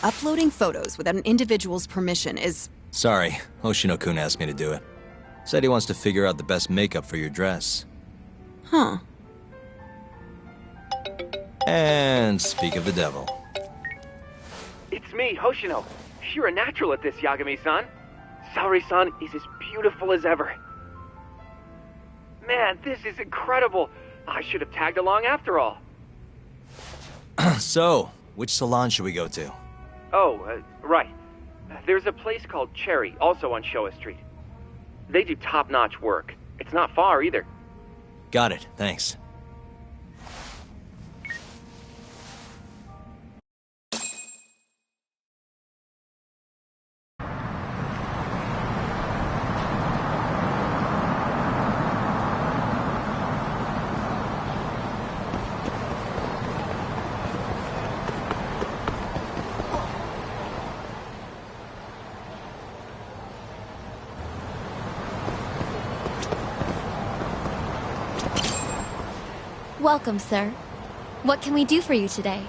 Speaker 7: Uploading photos without an individual's permission is...
Speaker 5: Sorry, Hoshino-kun asked me to do it. Said he wants to figure out the best makeup for your dress.
Speaker 7: Huh.
Speaker 5: And speak of the devil.
Speaker 15: It's me, Hoshino. You're a natural at this, Yagami-san. Saori-san is as beautiful as ever. Man, this is incredible. I should have tagged along after all.
Speaker 5: So, which salon should we go to?
Speaker 15: Oh, right. There's a place called Cherry, also on Showa Street. They do top-notch work. It's not far either.
Speaker 5: Got it, thanks.
Speaker 16: Welcome, sir. What can we do for you today?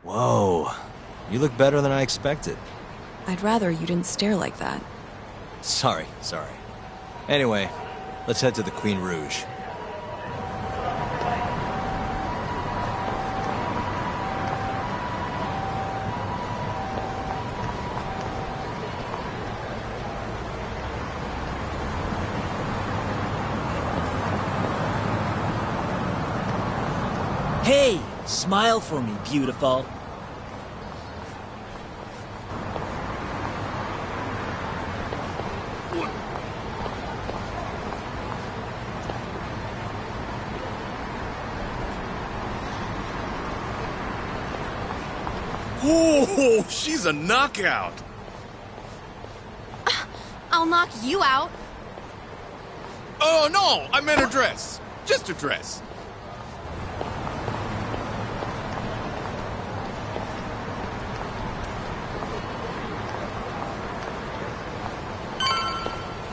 Speaker 5: Whoa. You look better than I expected.
Speaker 7: I'd rather you didn't stare like that.
Speaker 5: Sorry. Anyway, let's head to the Queen Rouge.
Speaker 10: Hey, smile for me, beautiful.
Speaker 14: Oh, she's a knockout.
Speaker 16: I'll knock you out.
Speaker 14: Oh, no, I meant her dress. Just her dress.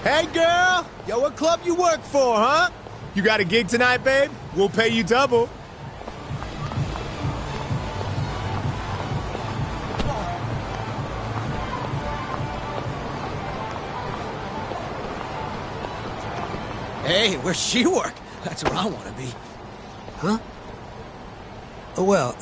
Speaker 14: Hey, girl! Yo, what club you work for, huh? You got a gig tonight, babe? We'll pay you double.
Speaker 12: Hey, where's she work? That's where I want to be. Huh? Well,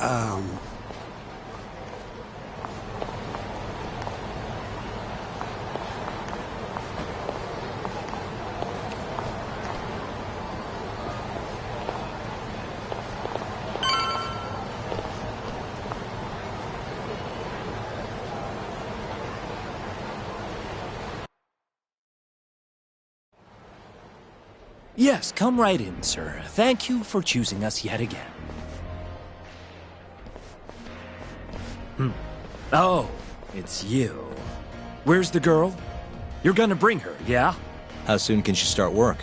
Speaker 10: Yes, come right in, sir. Thank you for choosing us yet again. Oh, it's you. Where's the girl? You're gonna bring her, yeah?
Speaker 5: How soon can she start work?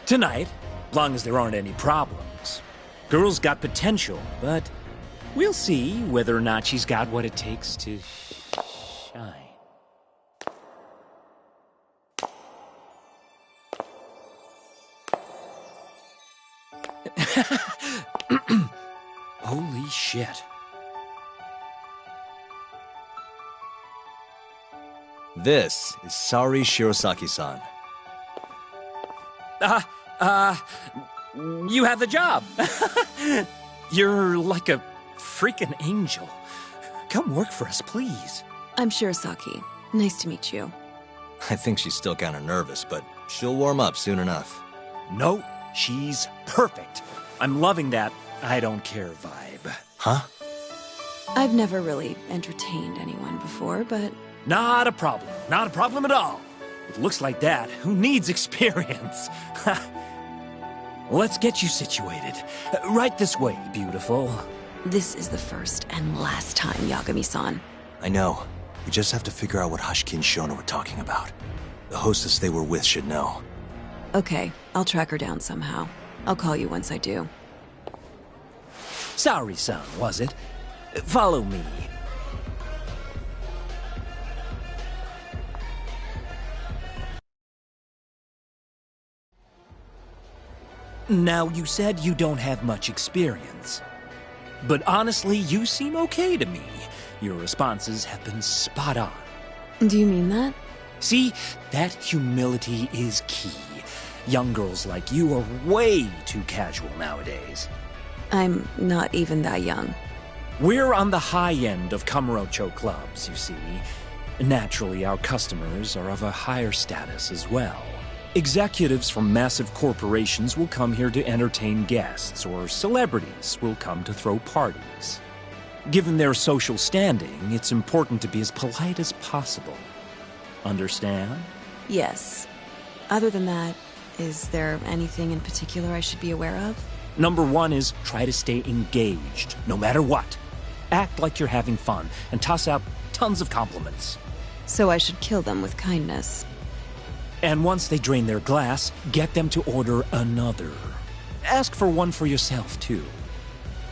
Speaker 10: Tonight, long as there aren't any problems. Girl's got potential, but we'll see whether or not she's got what it takes to shine. Holy shit.
Speaker 5: This is Sari Shirosaki-san.
Speaker 10: You have the job. You're like a freaking angel. Come work for us, please.
Speaker 7: I'm Shirosaki. Nice to meet you.
Speaker 5: I think she's still kind of nervous, but she'll warm up soon enough.
Speaker 10: No, she's perfect. I'm loving that I don't care vibe.
Speaker 5: Huh?
Speaker 7: I've never really entertained anyone before, but...
Speaker 10: Not a problem. Not a problem at all. It looks like that. Who needs experience? Let's get you situated. Right this way, beautiful.
Speaker 7: This is the first and last time, Yagami-san.
Speaker 5: I know. We just have to figure out what Hashiki and Shona were talking about. The hostess they were with should know.
Speaker 7: Okay, I'll track her down somehow. I'll call you once I do.
Speaker 10: Sorry-san, was it? Follow me. Now, you said you don't have much experience. But honestly, you seem okay to me. Your responses have been spot on.
Speaker 7: Do you mean that?
Speaker 10: See, that humility is key. Young girls like you are way too casual nowadays.
Speaker 7: I'm not even that young.
Speaker 10: We're on the high end of Kamurocho clubs, you see. Naturally, our customers are of a higher status as well. Executives from massive corporations will come here to entertain guests, or celebrities will come to throw parties. Given their social standing, it's important to be as polite as possible. Understand?
Speaker 7: Yes. Other than that, is there anything in particular I should be aware of?
Speaker 10: Number one is try to stay engaged, no matter what. Act like you're having fun, and toss out tons of compliments.
Speaker 7: So I should kill them with kindness.
Speaker 10: And once they drain their glass, get them to order another. Ask for one for yourself, too.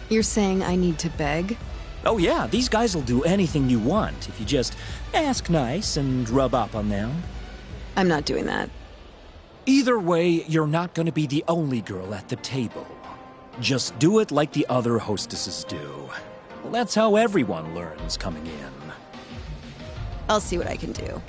Speaker 7: You're saying I need to beg?
Speaker 10: Oh yeah, these guys will do anything you want if you just ask nice and rub up on them.
Speaker 7: I'm not doing that.
Speaker 10: Either way, you're not going to be the only girl at the table. Just do it like the other hostesses do. Well, that's how everyone learns coming in.
Speaker 7: I'll see what I can do.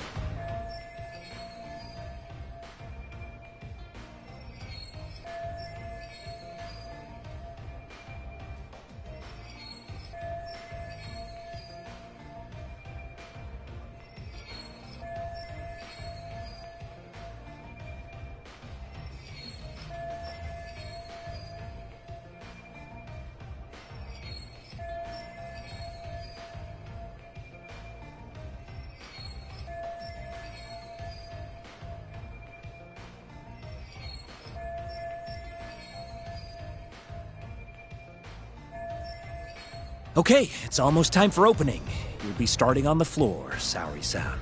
Speaker 10: Okay, it's almost time for opening. You'll be starting on the floor, Saori-san.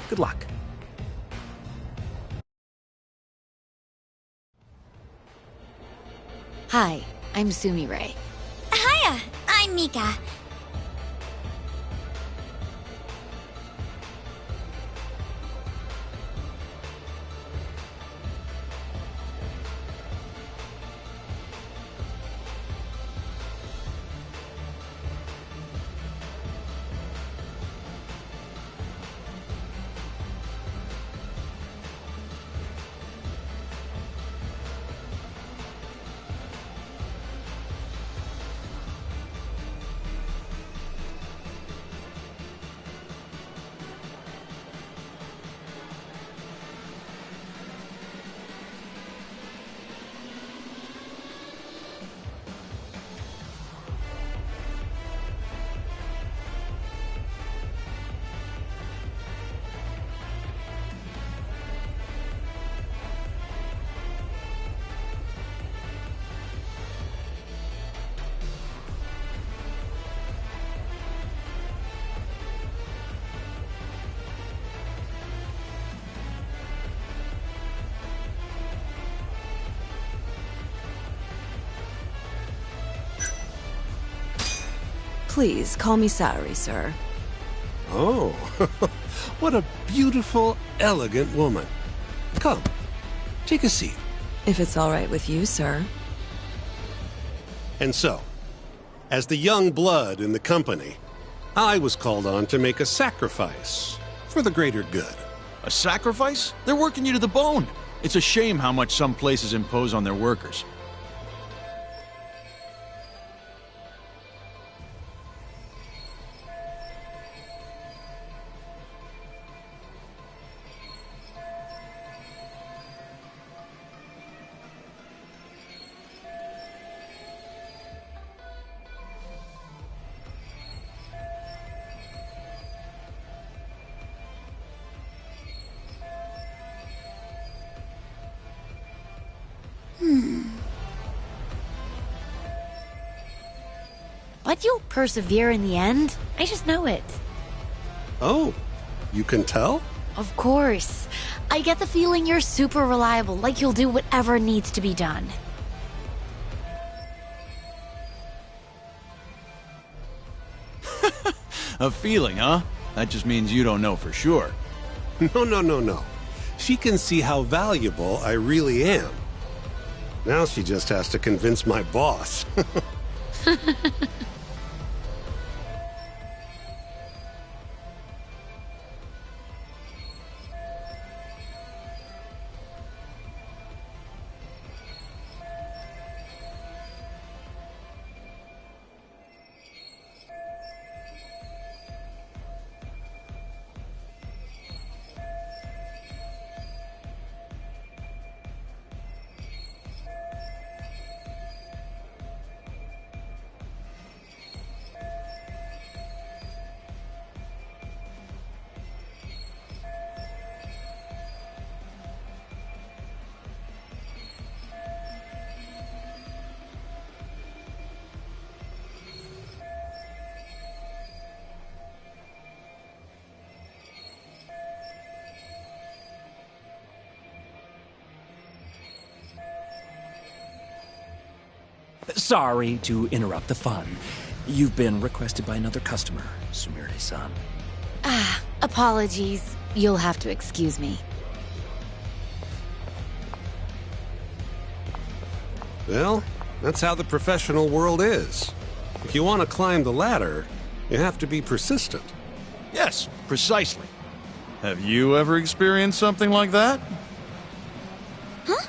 Speaker 10: Good luck.
Speaker 17: Hi, I'm Sumi-Ray.
Speaker 9: Hiya, I'm Mika.
Speaker 7: Please, call me Saori, sir.
Speaker 18: Oh, what a beautiful, elegant woman. Come, take a seat.
Speaker 7: If it's all right with you, sir.
Speaker 18: And so, as the young blood in the company, I was called on to make a sacrifice for the greater good.
Speaker 19: A sacrifice? They're working you to the bone. It's a shame how much some places impose on their workers.
Speaker 17: But you'll persevere in the end. I just know it.
Speaker 18: Oh, you can tell?
Speaker 17: Of course. I get the feeling you're super reliable, like you'll do whatever needs to be done.
Speaker 19: A feeling, huh? That just means you don't know for sure.
Speaker 18: No. She can see how valuable I really am. Now she just has to convince my boss.
Speaker 10: Sorry to interrupt the fun. You've been requested by another customer, Sumire-san.
Speaker 17: Apologies. You'll have to excuse me.
Speaker 18: Well, that's how the professional world is. If you want to climb the ladder, you have to be persistent.
Speaker 19: Yes, precisely. Have you ever experienced something like that?
Speaker 9: Huh?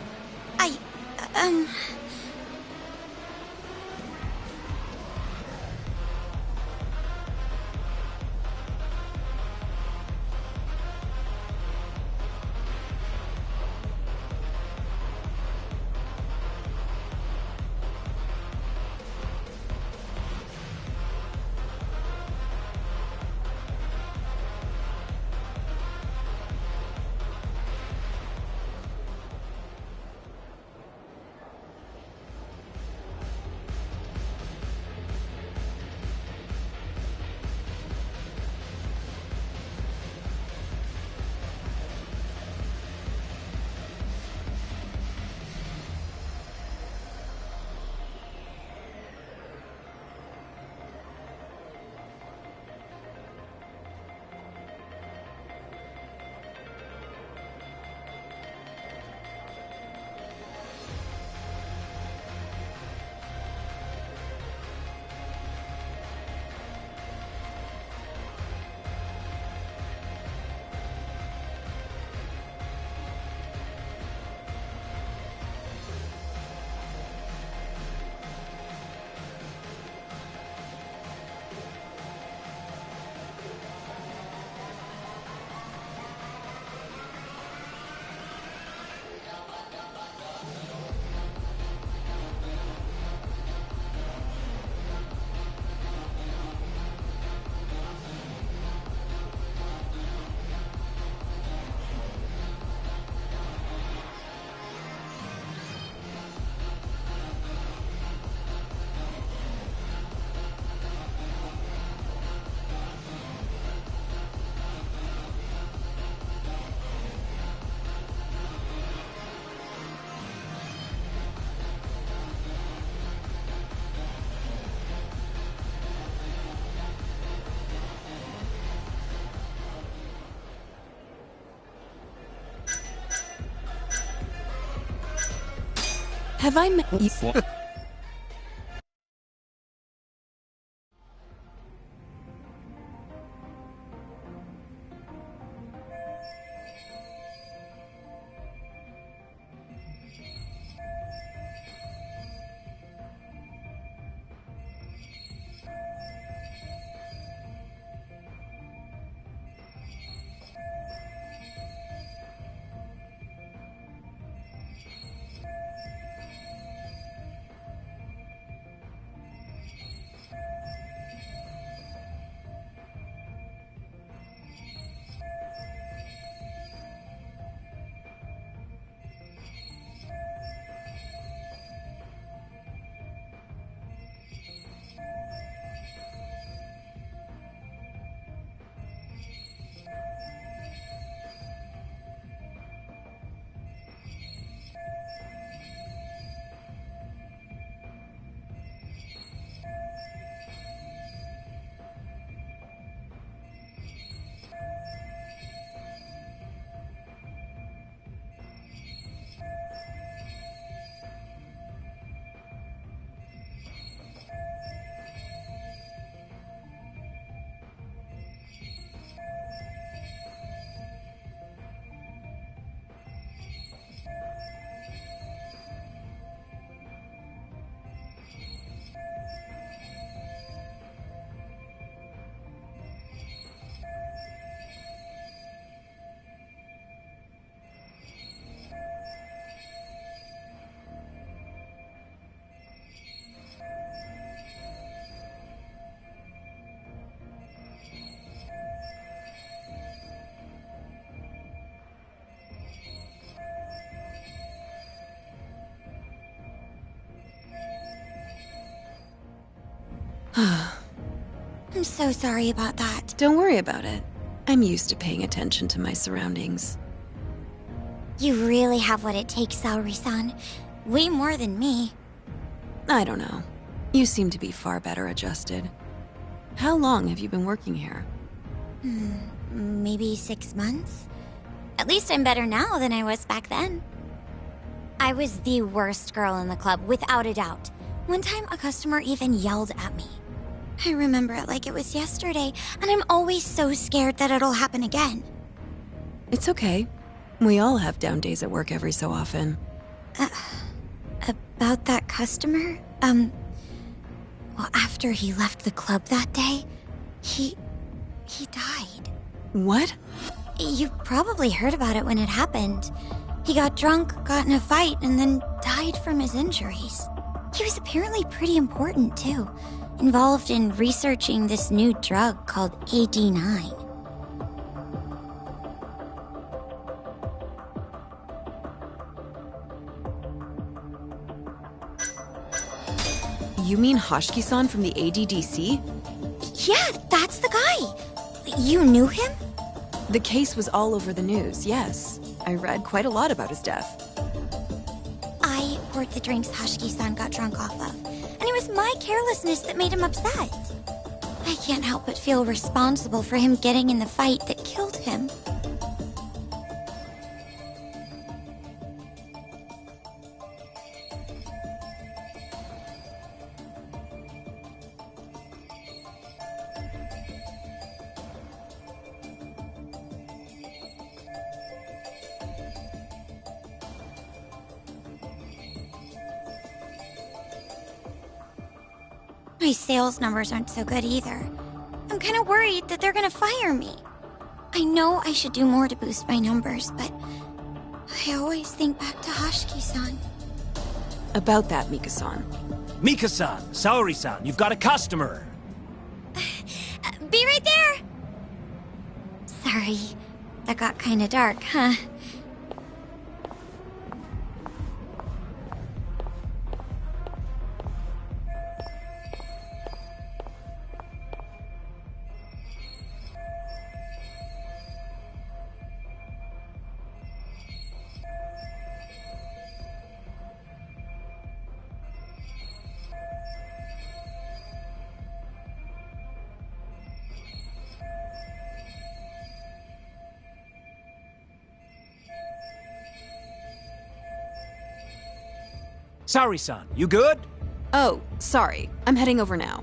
Speaker 7: Have I met you?
Speaker 9: I'm so sorry about that.
Speaker 7: Don't worry about it. I'm used to paying attention to my surroundings.
Speaker 9: You really have what it takes, Saori-san. Way more than me.
Speaker 7: I don't know. You seem to be far better adjusted. How long have you been working here?
Speaker 9: Maybe 6 months? At least I'm better now than I was back then. I was the worst girl in the club, without a doubt. One time, a customer even yelled at me. I remember it like it was yesterday, and I'm always so scared that it'll happen again.
Speaker 7: It's okay. We all have down days at work every so often.
Speaker 9: About that customer? Well, after he left the club that day, he died.
Speaker 7: What?
Speaker 9: You probably heard about it when it happened. He got drunk, got in a fight, and then died from his injuries. He was apparently pretty important, too. Involved in researching this new drug called AD9.
Speaker 7: You mean Hoshiki-san from the ADDC?
Speaker 9: Yeah, that's the guy. You knew him?
Speaker 7: The case was all over the news, yes. I read quite a lot about his death.
Speaker 9: I poured the drinks Hoshiki-san got drunk off of, and it was my carelessness that made him upset. I can't help but feel responsible for him getting in the fight that killed him. My sales numbers aren't so good either. I'm kind of worried that they're gonna fire me. I know I should do more to boost my numbers, but I always think back to Hoshiki-san.
Speaker 7: About that, Mika-san.
Speaker 10: Mika-san, Saori-san, you've got a customer.
Speaker 9: Be right there! Sorry, that got kinda dark, huh?
Speaker 10: Saori-san, you good?
Speaker 7: Oh, sorry. I'm heading over now.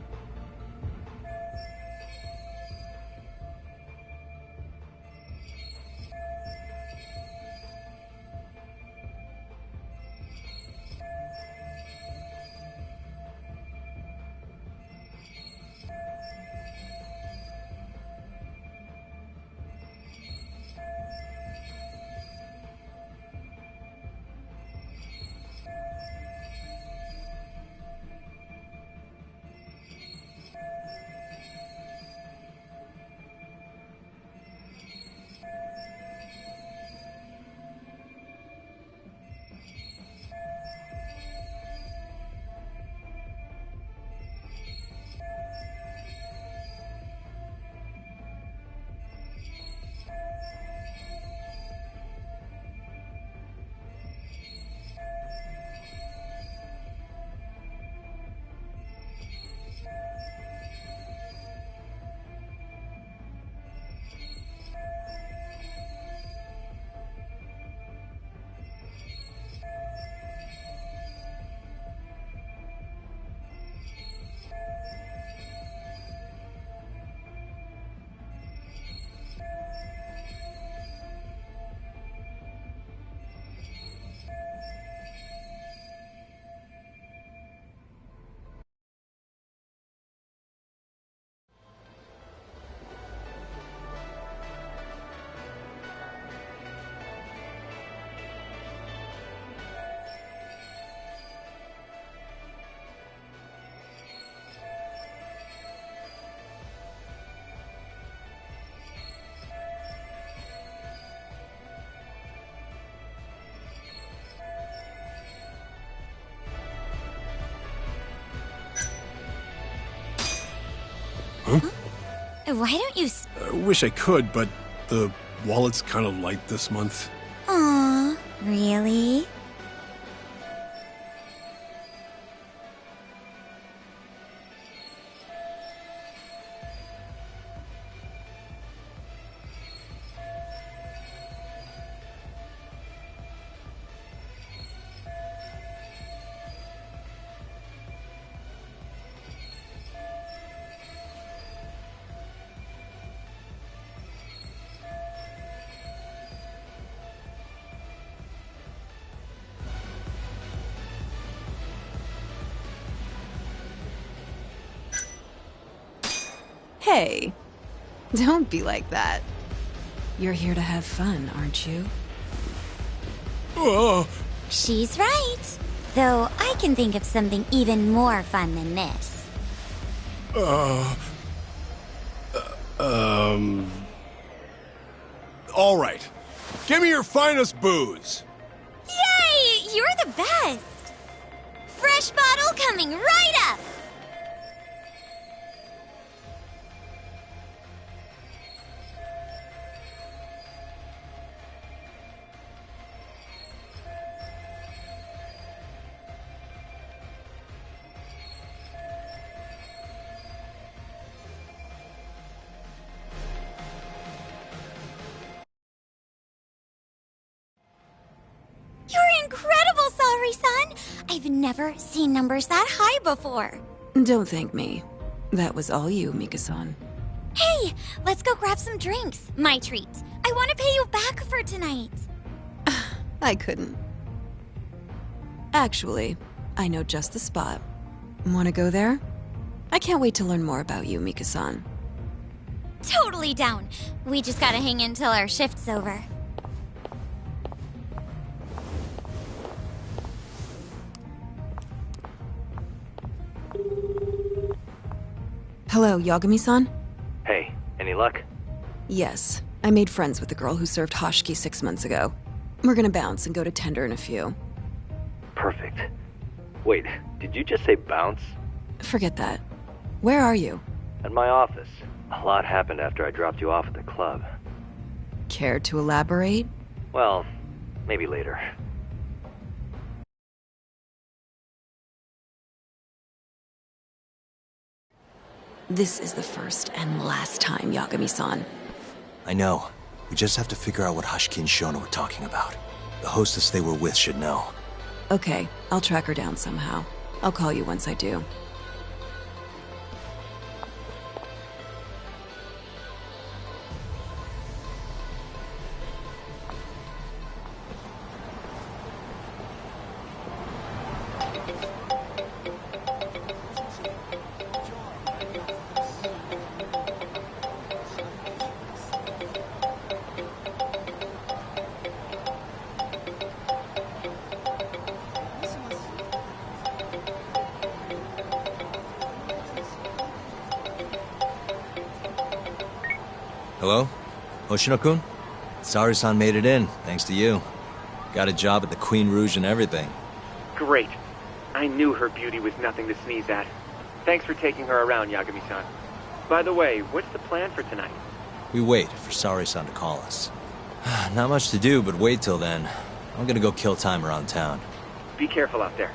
Speaker 18: Huh?
Speaker 9: Why don't you
Speaker 18: I wish I could, but the wallet's kind of light this month.
Speaker 9: Aw, really?
Speaker 7: Hey, don't be like that. You're here to have fun, aren't you?
Speaker 9: She's right. Though I can think of something even more fun than this.
Speaker 20: All right. Give me your finest booze.
Speaker 9: Yay! You're the best! Fresh bottle coming right up! You're incredible, Saori-san! I've never seen numbers that high before.
Speaker 7: Don't thank me. That was all you, Mika-san.
Speaker 9: Hey, let's go grab some drinks. My treat. I want to pay you back for tonight.
Speaker 7: I couldn't. Actually, I know just the spot. Want to go there? I can't wait to learn more about you, Mika-san.
Speaker 9: Totally down. We just gotta hang in till our shift's over.
Speaker 7: Hello, Yagami-san?
Speaker 15: Hey, any luck?
Speaker 7: Yes. I made friends with the girl who served Hoshiki 6 months ago. We're gonna bounce and go to Tender in a few.
Speaker 15: Perfect. Wait, did you just say bounce?
Speaker 7: Forget that. Where are you?
Speaker 15: At my office. A lot happened after I dropped you off at the club.
Speaker 7: Care to elaborate?
Speaker 15: Well, maybe later.
Speaker 7: This is the first and last time, Yagami-san.
Speaker 5: I know. We just have to figure out what Hoshiki and Shona were talking about. The hostess they were with should know.
Speaker 7: Okay, I'll track her down somehow. I'll call you once I do.
Speaker 5: Hello? Hoshino-kun? Saori-san made it in, thanks to you. Got a job at the Queen Rouge and everything.
Speaker 15: Great. I knew her beauty was nothing to sneeze at. Thanks for taking her around, Yagami-san. By the way, what's the plan for tonight?
Speaker 5: We wait for Saori-san to call us. Not much to do, but wait till then. I'm gonna go kill time around town.
Speaker 15: Be careful out there.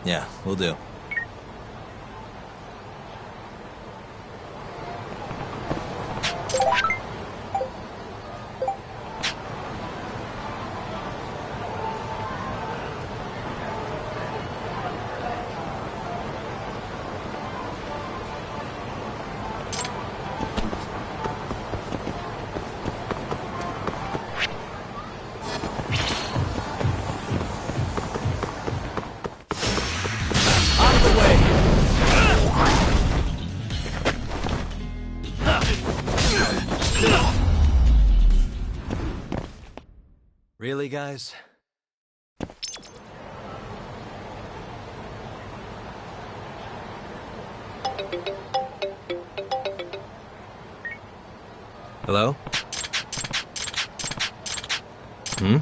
Speaker 5: Yeah, will do. Really, guys? Hello? Hmm?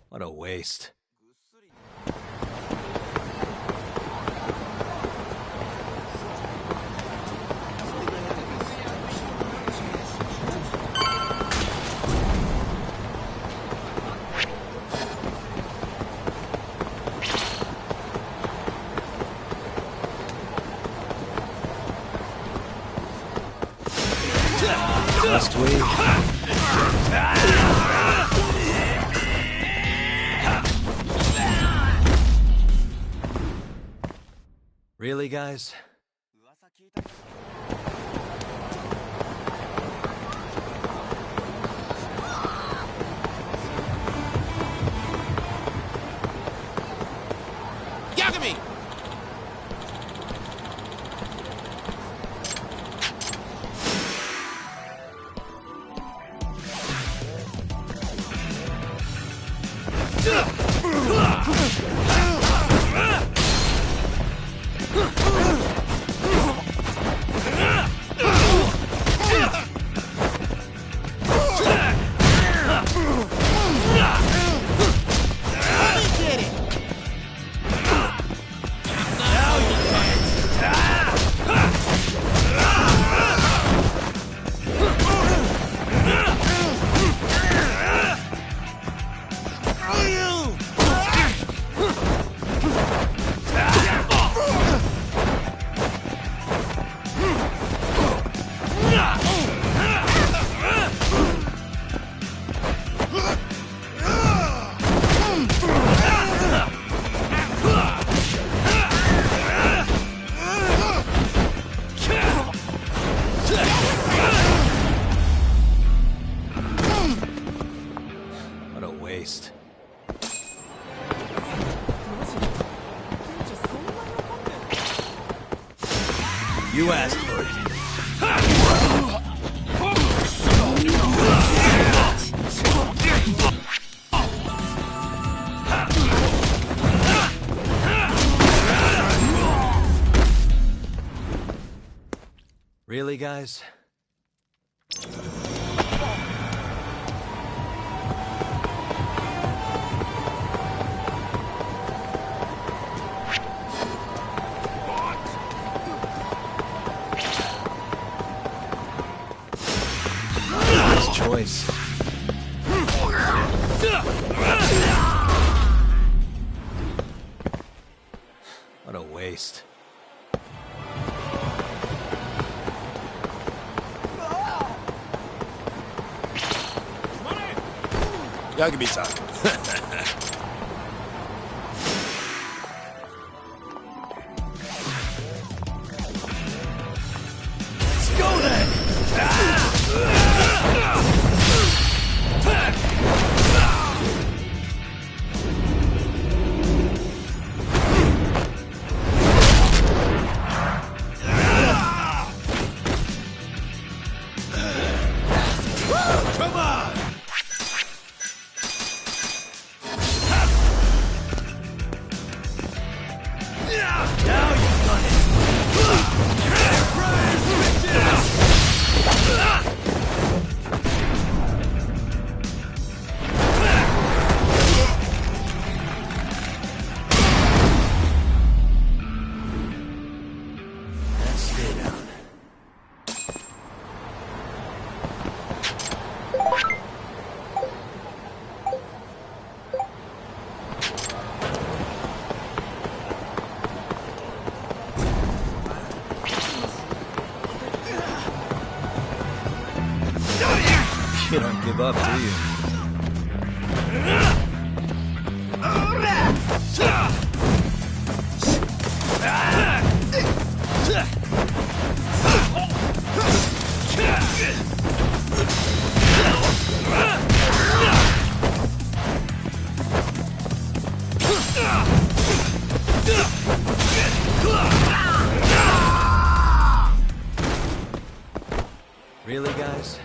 Speaker 5: What a waste. Must we? Really, guys?
Speaker 20: Yagami!
Speaker 5: What a waste. You asked for it. Really, guys? Nice choice. What a waste.
Speaker 20: Yagami-san.
Speaker 14: Let's go then!
Speaker 20: Come on!
Speaker 14: Now you've done it! Surprise, bitches!
Speaker 5: Let's stay down. You don't give up, do you? Really, guys?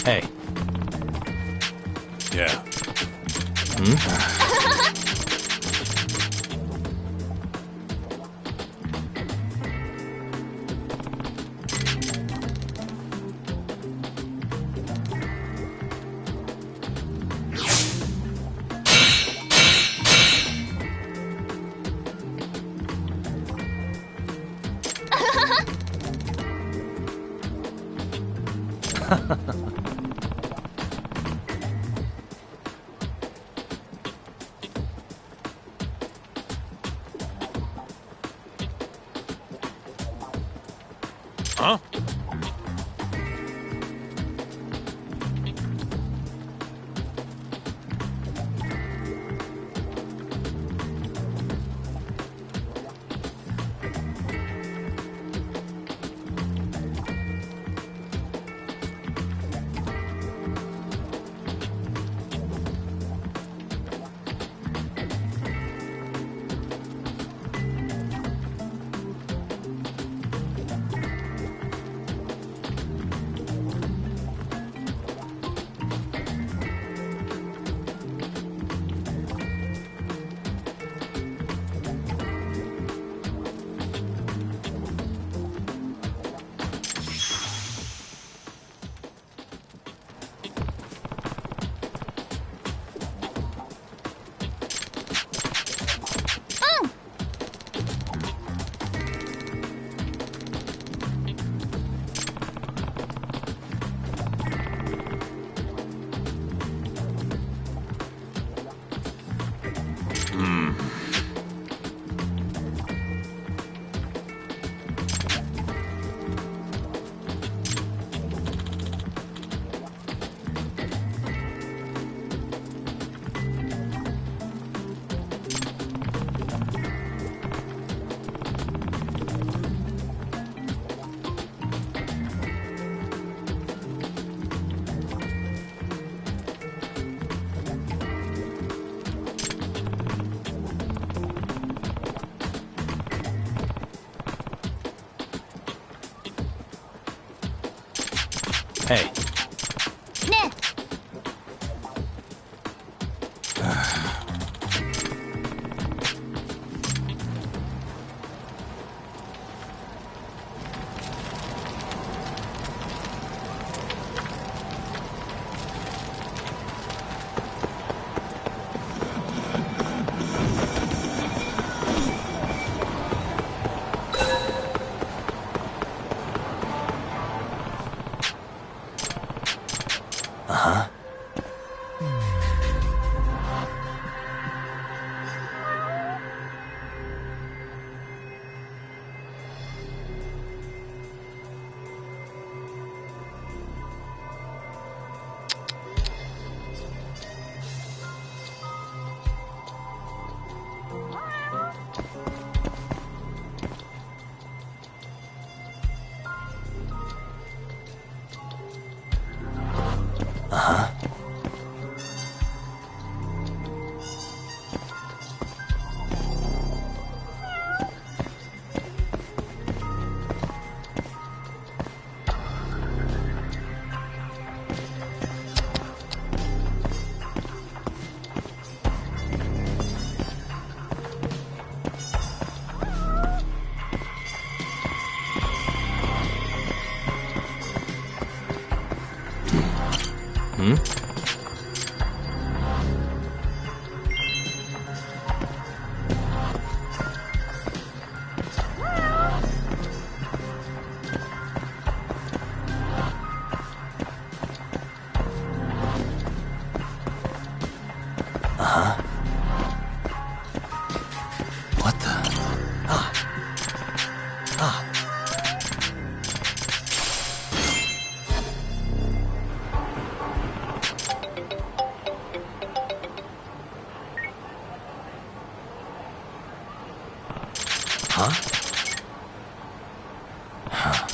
Speaker 5: Hey.
Speaker 3: Yeah. Huh?
Speaker 5: Hey.
Speaker 16: Nah.
Speaker 5: Uh-huh. Uh-huh. Hmm? Uh-huh. What the? Ah. Ah. Huh? Huh.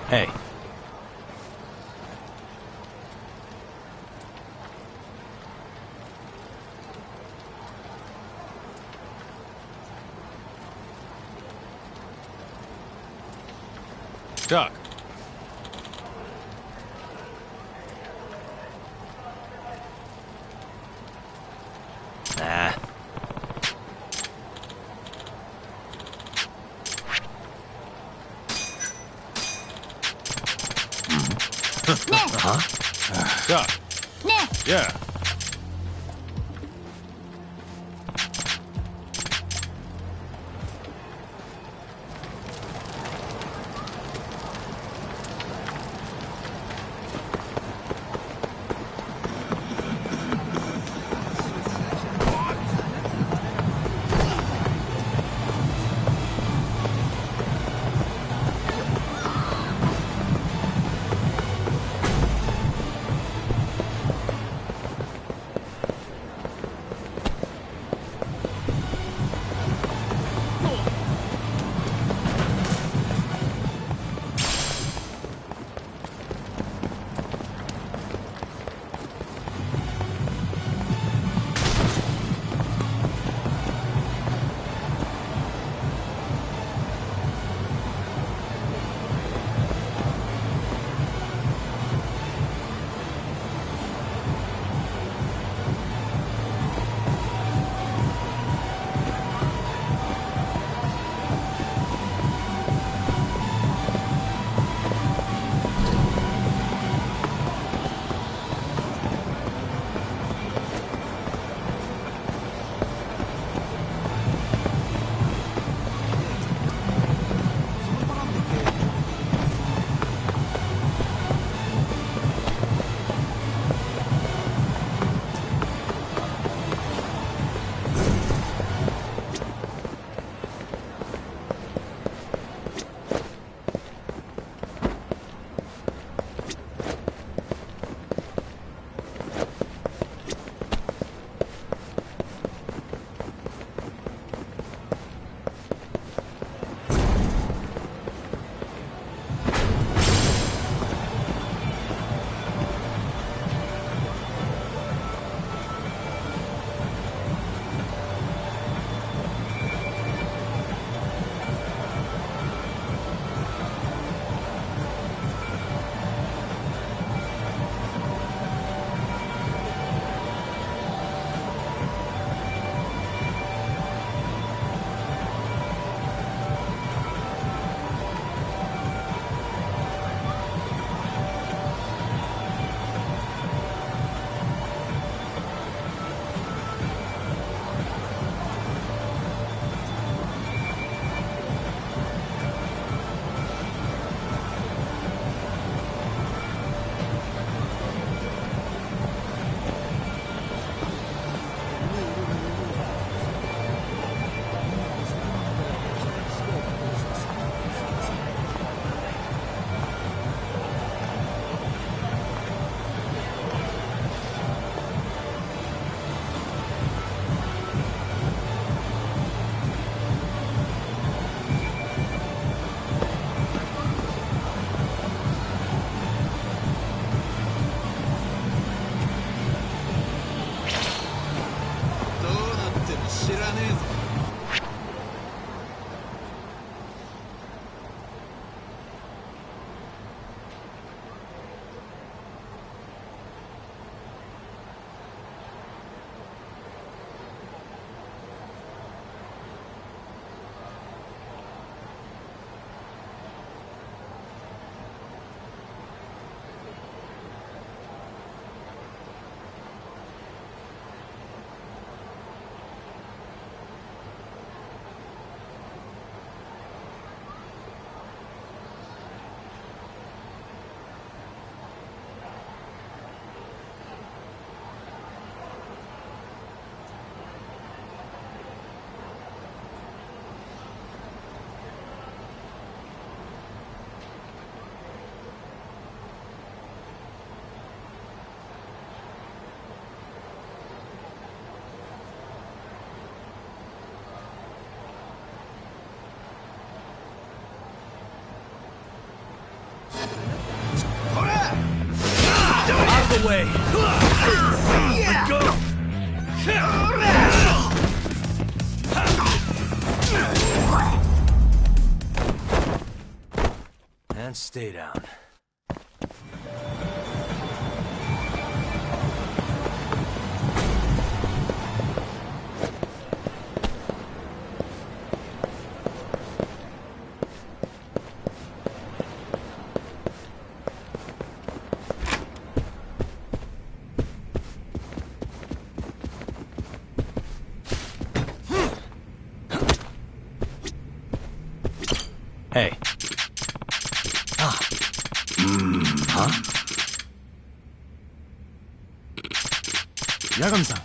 Speaker 5: Hey.
Speaker 3: Doc.
Speaker 5: Nah.
Speaker 3: Huh? Doc. Yeah.
Speaker 14: Out of the way! Let go!
Speaker 5: And stay down. Hey. Huh? Yagami-san.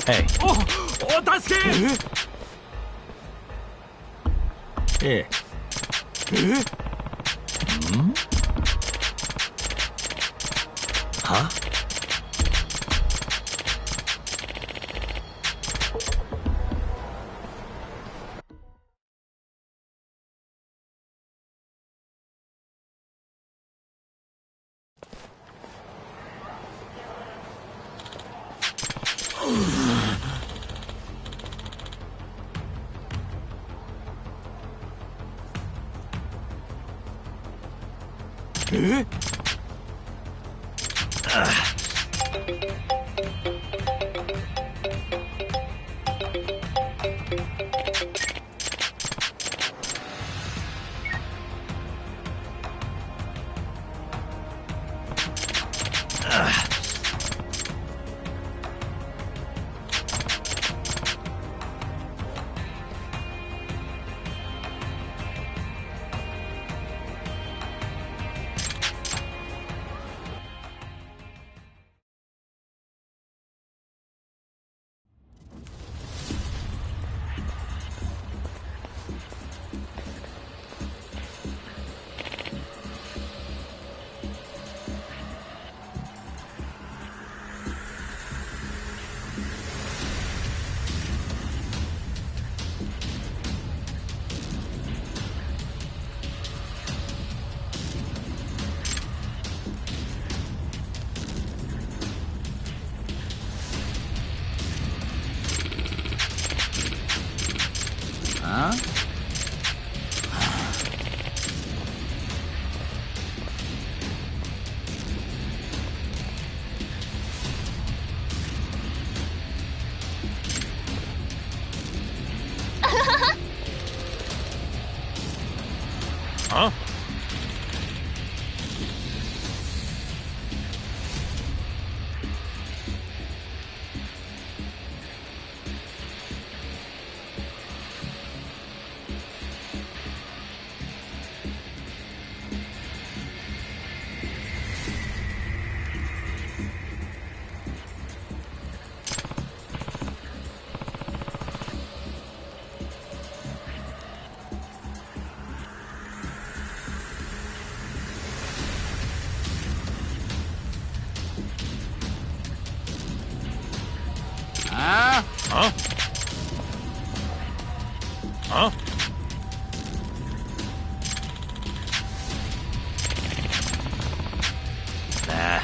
Speaker 5: Hey.
Speaker 14: Oh,助け！Here.
Speaker 5: Huh?
Speaker 3: Huh? Huh? Huh?
Speaker 5: Nah.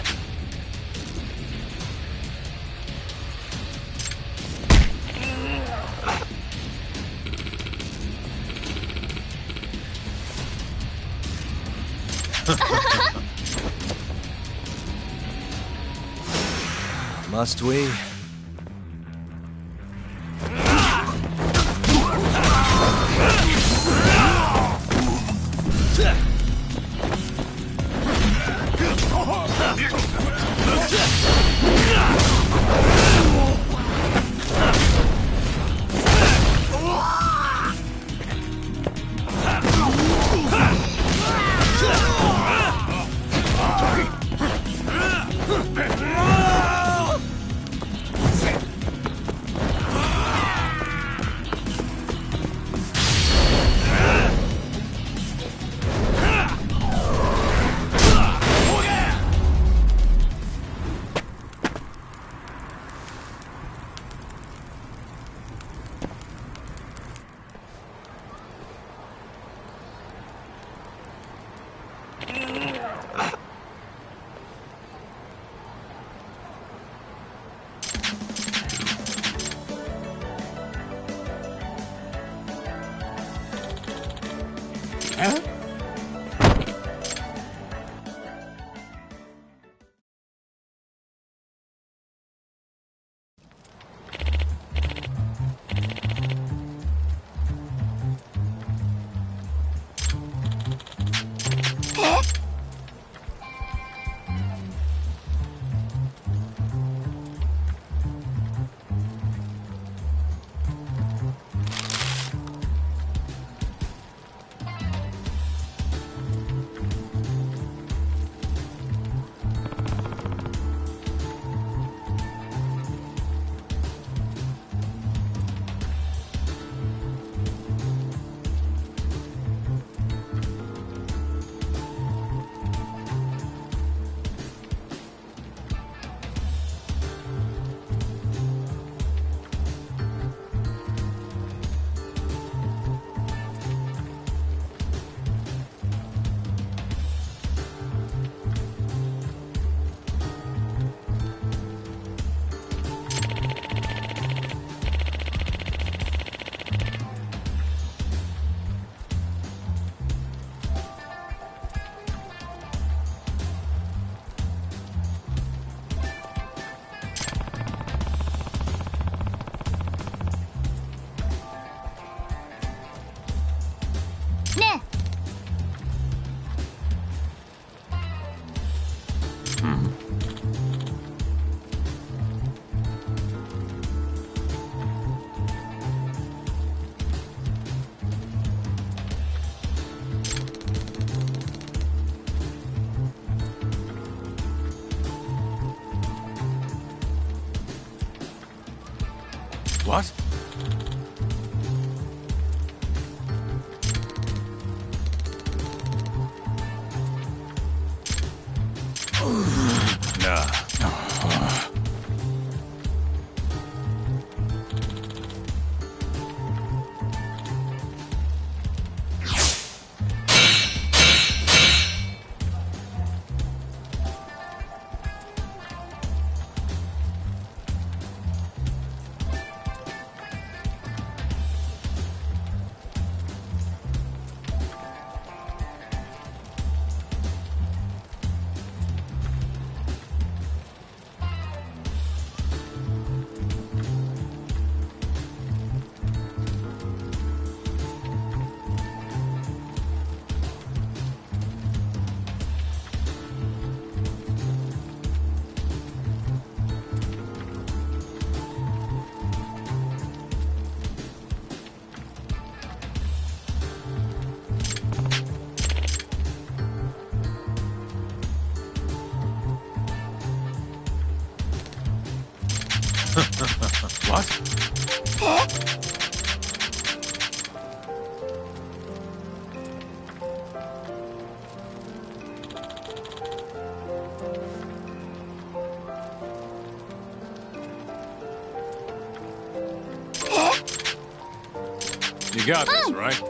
Speaker 5: Must we?
Speaker 3: What? Nah. What? You got this, right?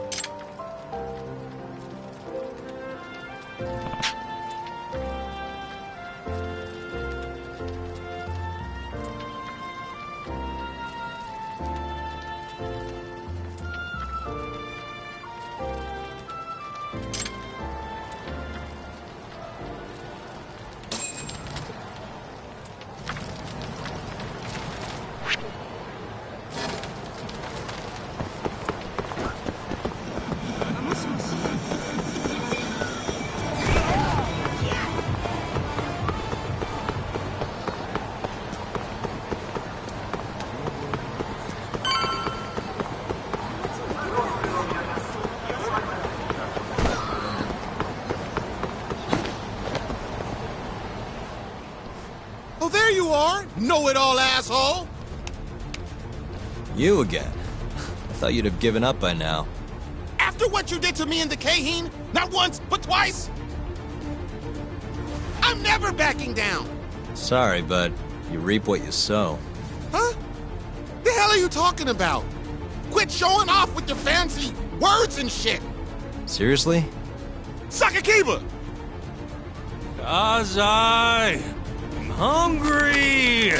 Speaker 20: Oh, there you are! Know-it-all asshole!
Speaker 5: You again. I thought you'd have given up by now.
Speaker 20: After what you did to me in the Kaheen, not once, but twice, I'm never backing down!
Speaker 5: Sorry, but you reap what you sow.
Speaker 20: Huh? The hell are you talking about? Quit showing off with your fancy words and shit!
Speaker 5: Seriously?
Speaker 20: Sakakiba!
Speaker 19: Kazai! I'm hungry!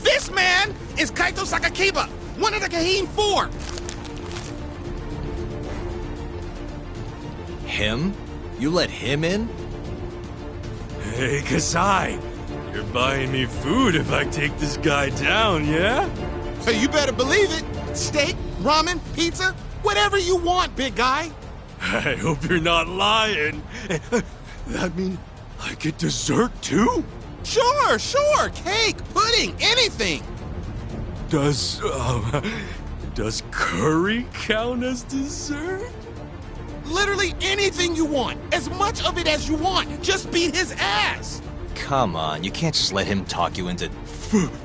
Speaker 20: This man is Kaito Sakakiba, one of the Kaheen 4!
Speaker 5: Him? You let him in?
Speaker 19: Hey, Kazai! You're buying me food if I take this guy down, yeah?
Speaker 20: Hey, you better believe it! Steak, ramen, pizza, whatever you want, big guy!
Speaker 19: I hope you're not lying. That mean I get dessert too?
Speaker 20: Sure, sure! Cake, pudding, anything!
Speaker 19: Does curry count as dessert?
Speaker 20: Literally anything you want, as much of it as you want. Just beat his ass!
Speaker 5: Come on, you can't just let him talk you into...
Speaker 19: Food!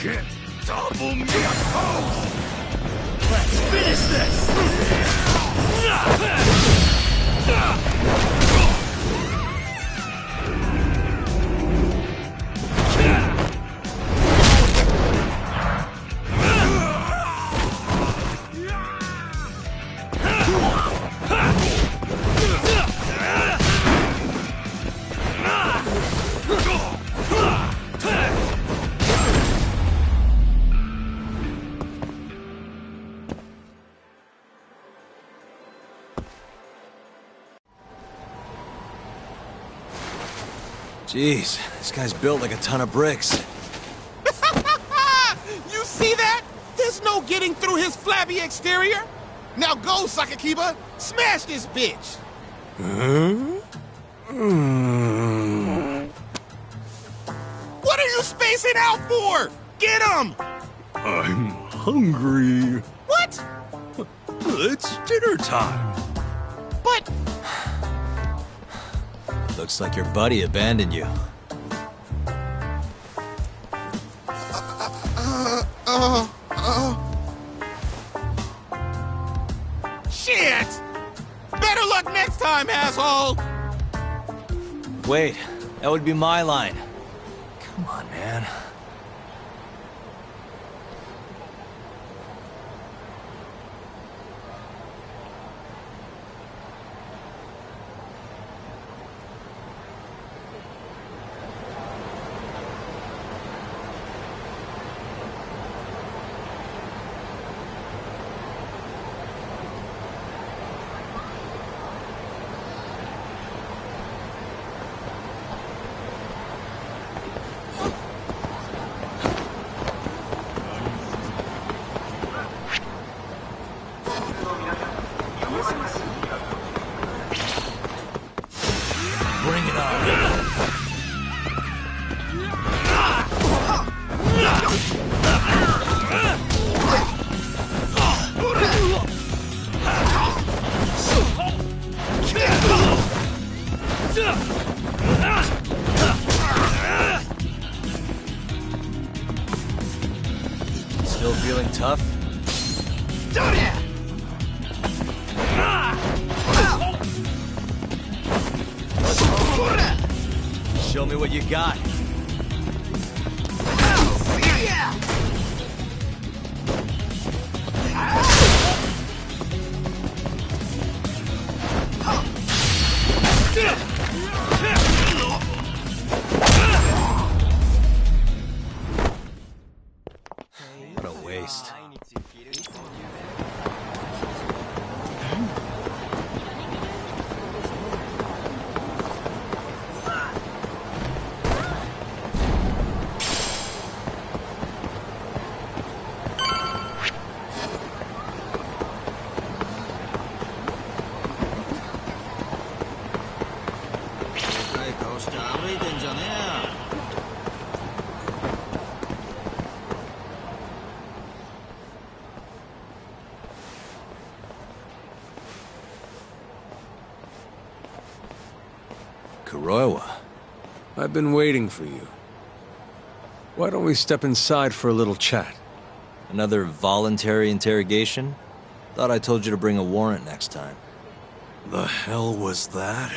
Speaker 19: Can't topple me, pose! Let's finish this!
Speaker 5: Jeez, this guy's built like a ton of bricks.
Speaker 20: You see that? There's no getting through his flabby exterior. Now go, Sakakiba. Smash this bitch. What are you spacing out for? Get him!
Speaker 19: I'm hungry.
Speaker 20: What?
Speaker 19: It's dinner time.
Speaker 20: But...
Speaker 5: Looks like your buddy abandoned you.
Speaker 20: Shit! Better luck next time, asshole!
Speaker 5: Wait, that would be my line. Come on, man.
Speaker 19: Bring it on.
Speaker 5: Still feeling tough? Show me what you got. What a waste. Kuroiwa.
Speaker 3: I've been waiting for you. Why don't we step inside for a little chat?
Speaker 5: Another voluntary interrogation? Thought I told you to bring a warrant next time.
Speaker 19: The hell was that?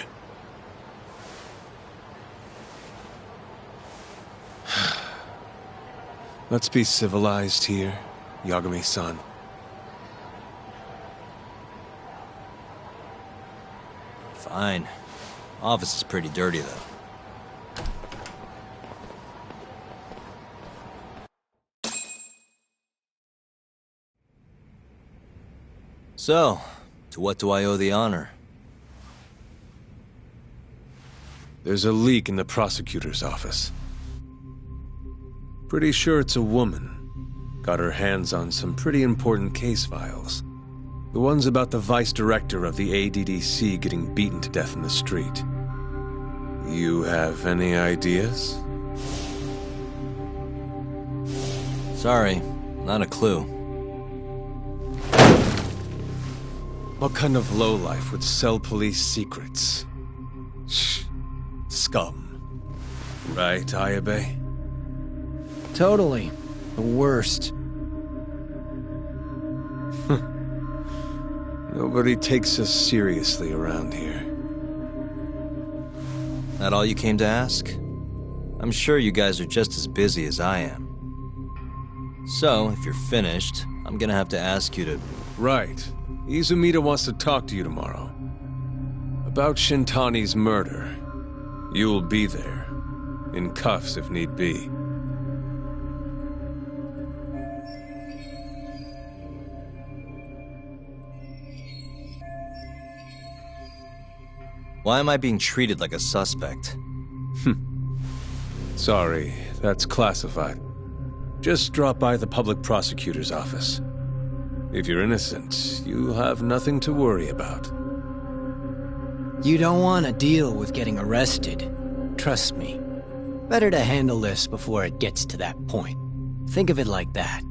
Speaker 3: Let's be civilized here, Yagami-san.
Speaker 5: Fine. Office is pretty dirty, though. So, to what do I owe the honor?
Speaker 3: There's a leak in the prosecutor's office. Pretty sure it's a woman. Got her hands on some pretty important case files. The ones about the vice director of the ADDC getting beaten to death in the street. You have any ideas?
Speaker 5: Sorry, not a clue.
Speaker 3: What kind of lowlife would sell police secrets? Shh. Scum. Right, Ayabe?
Speaker 13: Totally. The worst.
Speaker 3: Nobody takes us seriously around here.
Speaker 5: That all you came to ask? I'm sure you guys are just as busy as I am. So, if you're finished, I'm gonna have to ask you to...
Speaker 3: Right. Izumida wants to talk to you tomorrow. About Shintani's murder. You'll be there. In cuffs if need be.
Speaker 5: Why am I being treated like a suspect?
Speaker 3: Sorry, that's classified. Just drop by the public prosecutor's office. If you're innocent, you'll have nothing to worry about.
Speaker 13: You don't want to deal with getting arrested. Trust me. Better to handle this before it gets to that point. Think of it like that.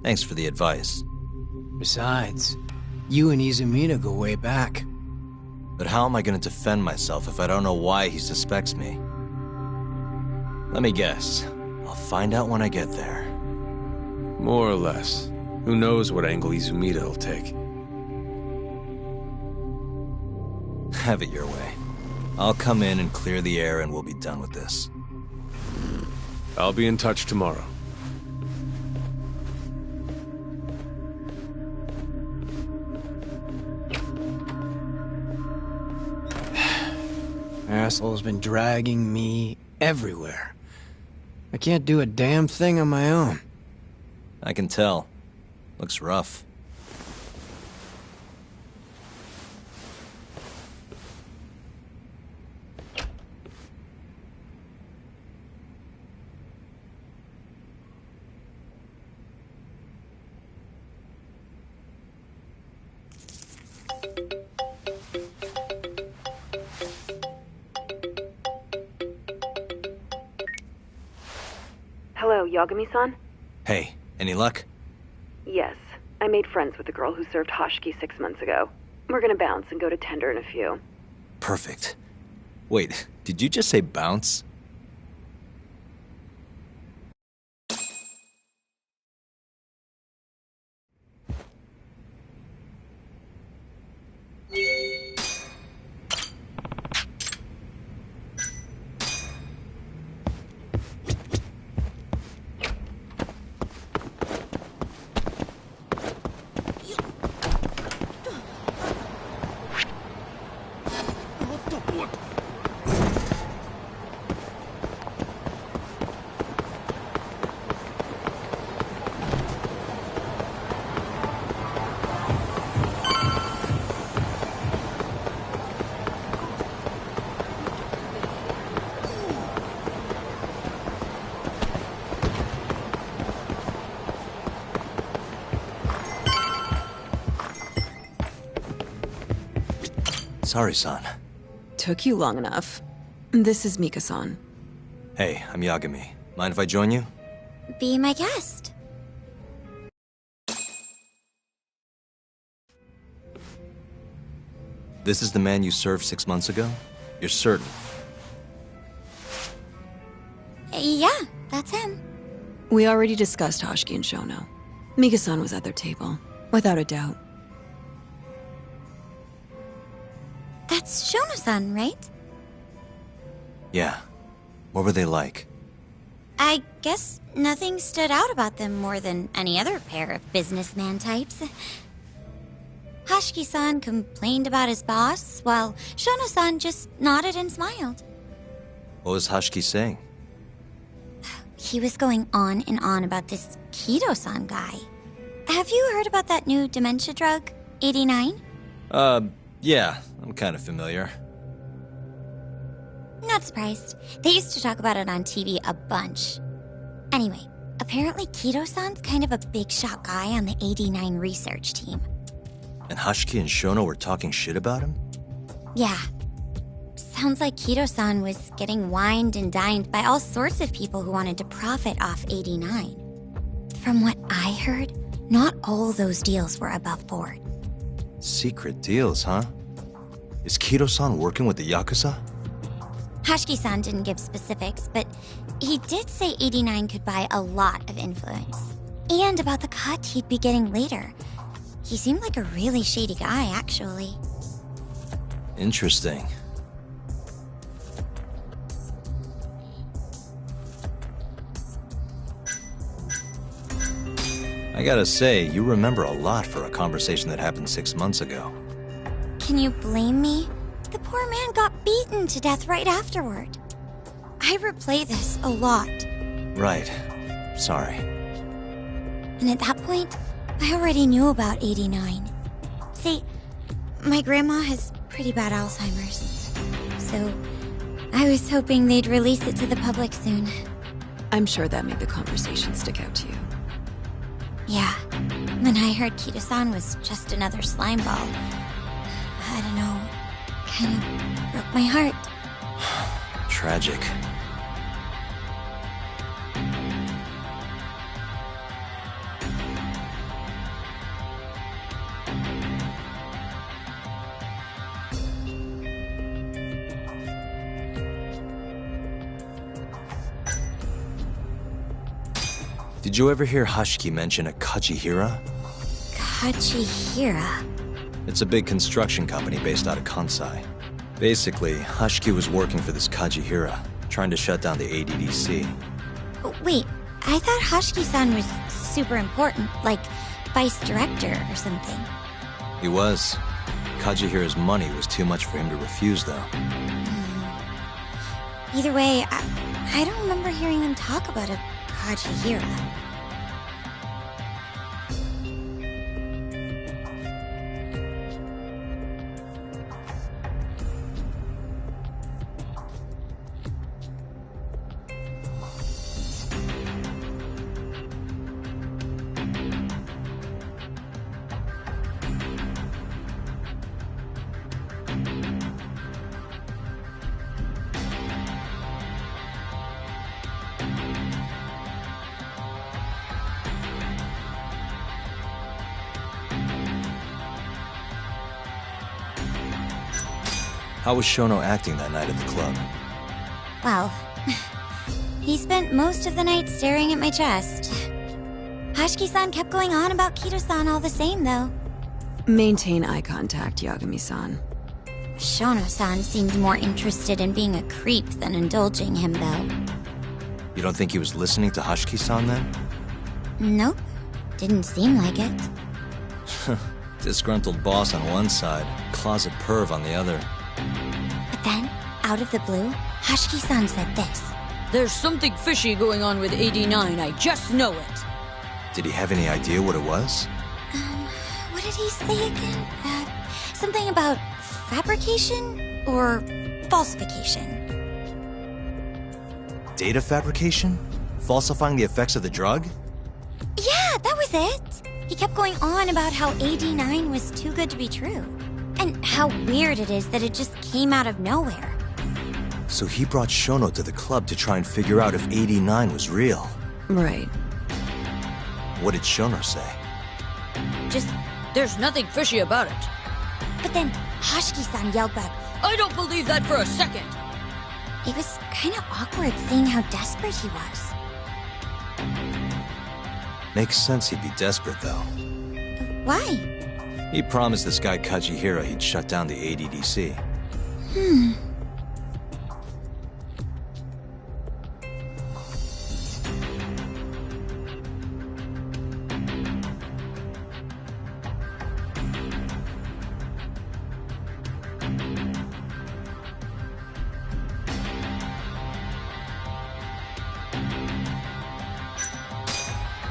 Speaker 5: Thanks for the advice.
Speaker 13: Besides, you and Izumida go way back.
Speaker 5: But how am I going to defend myself if I don't know why he suspects me? Let me guess. I'll find out when I get there.
Speaker 3: More or less. Who knows what angle Izumida will take.
Speaker 5: Have it your way. I'll come in and clear the air and we'll be done with this.
Speaker 3: I'll be in touch tomorrow.
Speaker 13: Asshole's been dragging me everywhere. I can't do a damn thing on my own.
Speaker 5: I can tell. Looks rough.
Speaker 21: Hello, Yagami-san?
Speaker 5: Hey, any luck?
Speaker 21: Yes. I made friends with the girl who served Hoshiki 6 months ago. We're gonna bounce and go to Tender in a few.
Speaker 5: Perfect. Wait, did you just say bounce? Sorry, son.
Speaker 7: Took you long enough. This is Mika-san.
Speaker 5: Hey, I'm Yagami. Mind if I join you?
Speaker 9: Be my guest.
Speaker 5: This is the man you served 6 months ago? You're certain?
Speaker 9: Yeah, that's him.
Speaker 7: We already discussed Hoshiki and Shono. Mika-san was at their table, without a doubt.
Speaker 9: That's Shono-san, right?
Speaker 5: Yeah. What were they like?
Speaker 9: I guess nothing stood out about them more than any other pair of businessman types. Hashiki-san complained about his boss, while Shono-san just nodded and smiled.
Speaker 5: What was Hashiki saying?
Speaker 9: He was going on and on about this Kido-san guy. Have you heard about that new dementia drug, 89?
Speaker 5: Yeah, I'm kind of familiar.
Speaker 9: Not surprised. They used to talk about it on TV a bunch. Anyway, apparently Kido-san's kind of a big shot guy on the 89 research team.
Speaker 5: And Hashiki and Shono were talking shit about him?
Speaker 9: Yeah. Sounds like Kido-san was getting wined and dined by all sorts of people who wanted to profit off 89. From what I heard, not all those deals were above board.
Speaker 5: Secret deals, huh? Is Kido-san working with the Yakuza?
Speaker 9: Hashiki-san didn't give specifics, but he did say 89 could buy a lot of influence. And about the cut he'd be getting later. He seemed like a really shady guy, actually.
Speaker 5: Interesting. I gotta say, you remember a lot for a conversation that happened 6 months ago.
Speaker 9: Can you blame me? The poor man got beaten to death right afterward. I replay this a lot.
Speaker 5: Right. Sorry.
Speaker 9: And at that point, I already knew about 89. See, my grandma has pretty bad Alzheimer's. So, I was hoping they'd release it to the public soon.
Speaker 7: I'm sure that made the conversation stick out to you.
Speaker 9: Yeah. When I heard Kido-san was just another slime ball, I don't know, kind of broke my heart.
Speaker 5: Tragic. Did you ever hear Hashiki mention a Kajihira?
Speaker 9: Kajihira?
Speaker 5: It's a big construction company based out of Kansai. Basically, Hashiki was working for this Kajihira, trying to shut down the ADDC.
Speaker 9: Wait, I thought Hashiki-san was super important, like vice director or something.
Speaker 5: He was. Kajihira's money was too much for him to refuse, though.
Speaker 9: Either way, I don't remember hearing them talk about a Kajihira.
Speaker 5: How was Shono acting that night at the club?
Speaker 9: Well, he spent most of the night staring at my chest. Hashiki-san kept going on about Kido-san all the same, though.
Speaker 7: Maintain eye contact, Yagami-san.
Speaker 9: Shono-san seemed more interested in being a creep than indulging him, though.
Speaker 5: You don't think he was listening to Hashiki-san then?
Speaker 9: Nope. Didn't seem like it.
Speaker 5: Disgruntled boss on one side, closet perv on the other.
Speaker 9: But then, out of the blue, Hashiki-san said this.
Speaker 4: There's something fishy going on with 89, I just know it.
Speaker 5: Did he have any idea what it was?
Speaker 9: What did he say again? Something about fabrication or falsification?
Speaker 5: Data fabrication? Falsifying the effects of the drug?
Speaker 9: Yeah, that was it. He kept going on about how 89 was too good to be true. And how weird it is that it just came out of nowhere.
Speaker 5: So he brought Shono to the club to try and figure out if 89 was real.
Speaker 7: Right.
Speaker 5: What did Shono say?
Speaker 4: Just, there's nothing fishy about it.
Speaker 9: But then Hashiki-san yelled back,
Speaker 4: I don't believe that for a second.
Speaker 9: It was kind of awkward seeing how desperate he was.
Speaker 5: Makes sense he'd be desperate, though.
Speaker 9: Why?
Speaker 5: He promised this guy Kajihira he'd shut down the ADDC.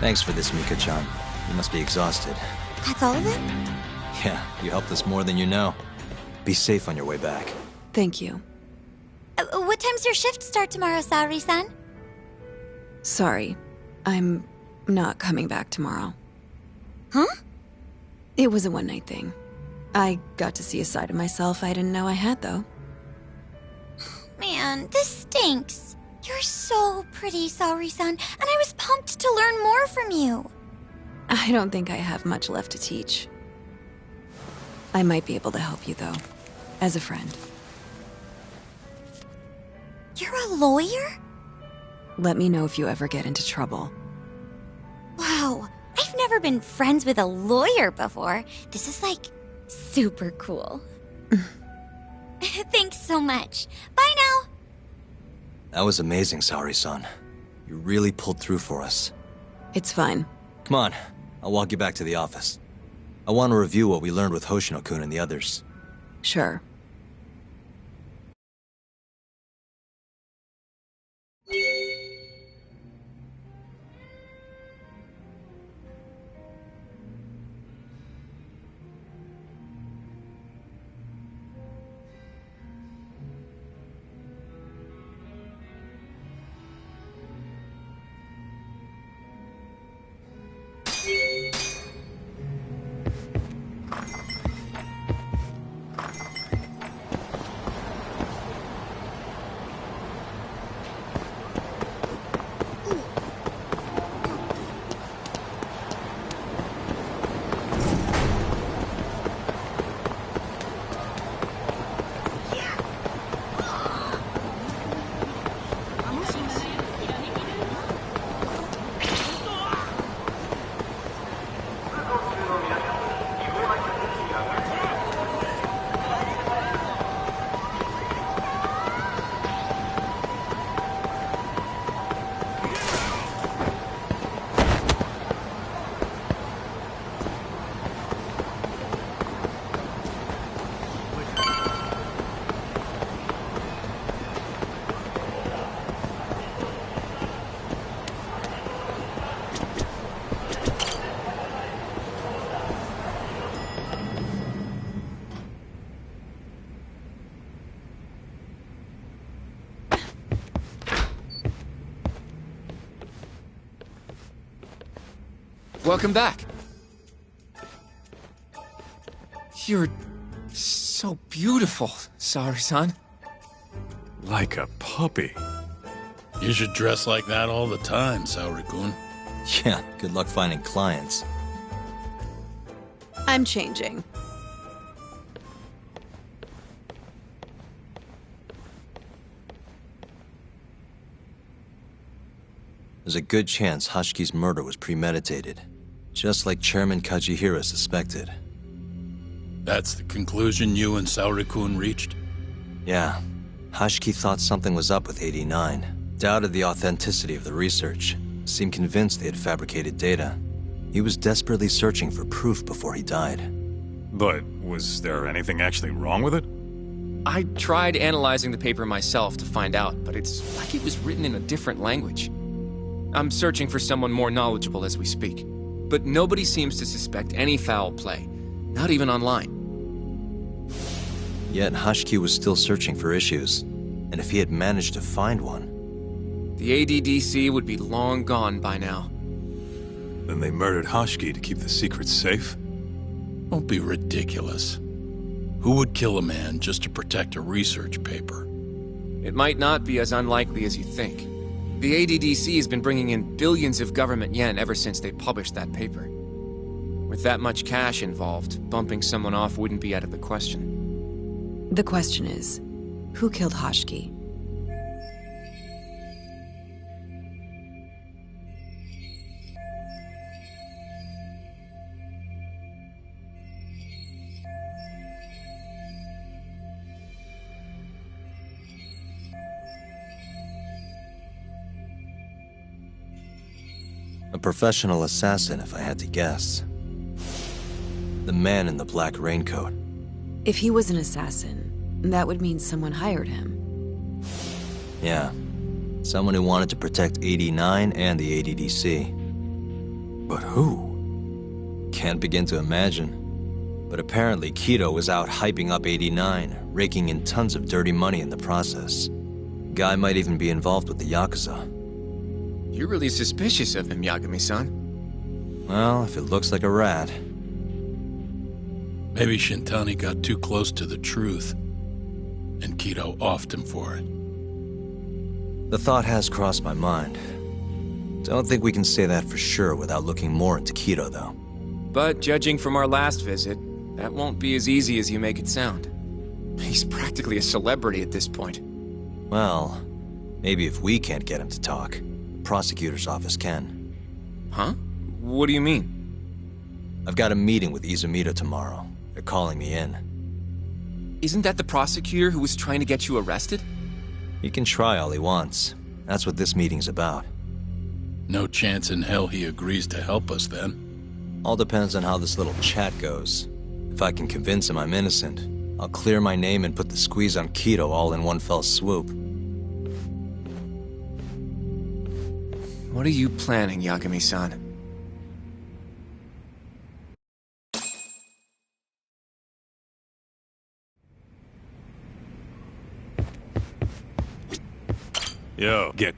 Speaker 5: Thanks for this, Mika-chan. You must be exhausted.
Speaker 9: That's all of it?
Speaker 5: Yeah, you helped us more than you know. Be safe on your way back.
Speaker 7: Thank you.
Speaker 9: What time's your shift start tomorrow, Saori-san?
Speaker 7: Sorry. I'm not coming back tomorrow.
Speaker 9: Huh?
Speaker 7: It was a one-night thing. I got to see a side of myself I didn't know I had, though.
Speaker 9: Man, this stinks. You're so pretty, Saori-san, and I was pumped to learn more from you.
Speaker 7: I don't think I have much left to teach. I might be able to help you, though. As a friend.
Speaker 9: You're a lawyer?
Speaker 7: Let me know if you ever get into trouble.
Speaker 9: Wow, I've never been friends with a lawyer before. This is like super cool. Thanks so much. Bye now.
Speaker 5: That was amazing, Saori-san. You really pulled through for us.
Speaker 7: It's fine.
Speaker 5: Come on, I'll walk you back to the office. I want to review what we learned with Hoshino-kun and the others.
Speaker 7: Sure.
Speaker 8: Welcome back. You're so beautiful, Saori-san.
Speaker 3: Like a puppy.
Speaker 1: You should dress like that all the time, Saori-kun.
Speaker 5: Yeah, good luck finding clients.
Speaker 7: I'm changing.
Speaker 5: There's a good chance Hashiki's murder was premeditated, just like Chairman Kajihira suspected.
Speaker 1: That's the conclusion you and Saori-kun reached?
Speaker 5: Yeah. Hashiki thought something was up with 89, doubted the authenticity of the research, seemed convinced they had fabricated data. He was desperately searching for proof before he died.
Speaker 3: But was there anything actually wrong with it?
Speaker 8: I tried analyzing the paper myself to find out, but it's like it was written in a different language. I'm searching for someone more knowledgeable as we speak, but nobody seems to suspect any foul play, not even online.
Speaker 5: Yet Hashiki was still searching for issues, and if he had managed to find one...
Speaker 8: The ADDC would be long gone by now.
Speaker 3: Then they murdered Hashiki to keep the secret safe?
Speaker 1: Don't be ridiculous. Who would kill a man just to protect a research paper?
Speaker 8: It might not be as unlikely as you think. The ADDC has been bringing in billions of government yen ever since they published that paper. With that much cash involved, bumping someone off wouldn't be out of the question.
Speaker 7: The question is, who killed Hashiki?
Speaker 5: A professional assassin, if I had to guess. The man in the black raincoat.
Speaker 7: If he was an assassin, that would mean someone hired him.
Speaker 5: Yeah. Someone who wanted to protect 89 and the ADDC. But who? Can't begin to imagine. But apparently Keto was out hyping up 89, raking in tons of dirty money in the process. Guy might even be involved with the Yakuza.
Speaker 8: You're really suspicious of him, Yagami-san.
Speaker 5: Well, if it looks like a rat.
Speaker 1: Maybe Shintani got too close to the truth, and Keto offed him for it.
Speaker 5: The thought has crossed my mind. Don't think we can say that for sure without looking more into Keto, though.
Speaker 8: But judging from our last visit, that won't be as easy as you make it sound. He's practically a celebrity at this point.
Speaker 5: Well, maybe if we can't get him to talk, the prosecutor's office can.
Speaker 8: Huh? What do you mean?
Speaker 5: I've got a meeting with Izumita tomorrow. They're calling me in.
Speaker 8: Isn't that the prosecutor who was trying to get you arrested?
Speaker 5: He can try all he wants. That's what this meeting's about.
Speaker 1: No chance in hell he agrees to help us, then.
Speaker 5: All depends on how this little chat goes. If I can convince him I'm innocent, I'll clear my name and put the squeeze on Keto all in one fell swoop.
Speaker 8: What are you planning, Yagami-san?
Speaker 3: Yo, get...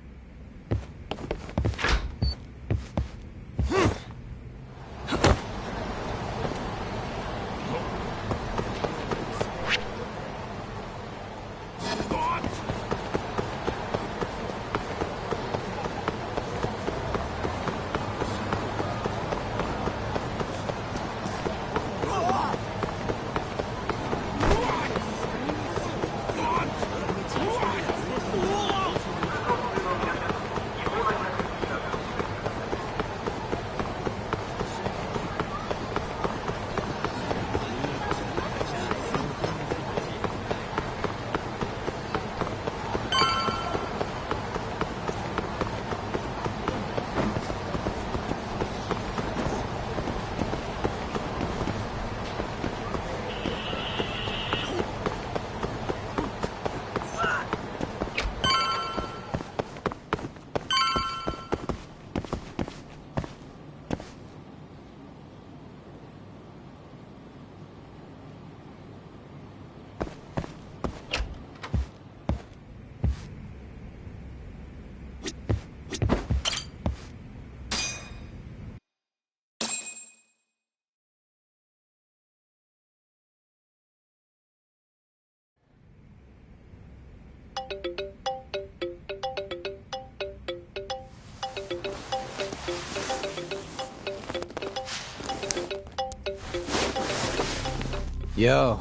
Speaker 13: Yo.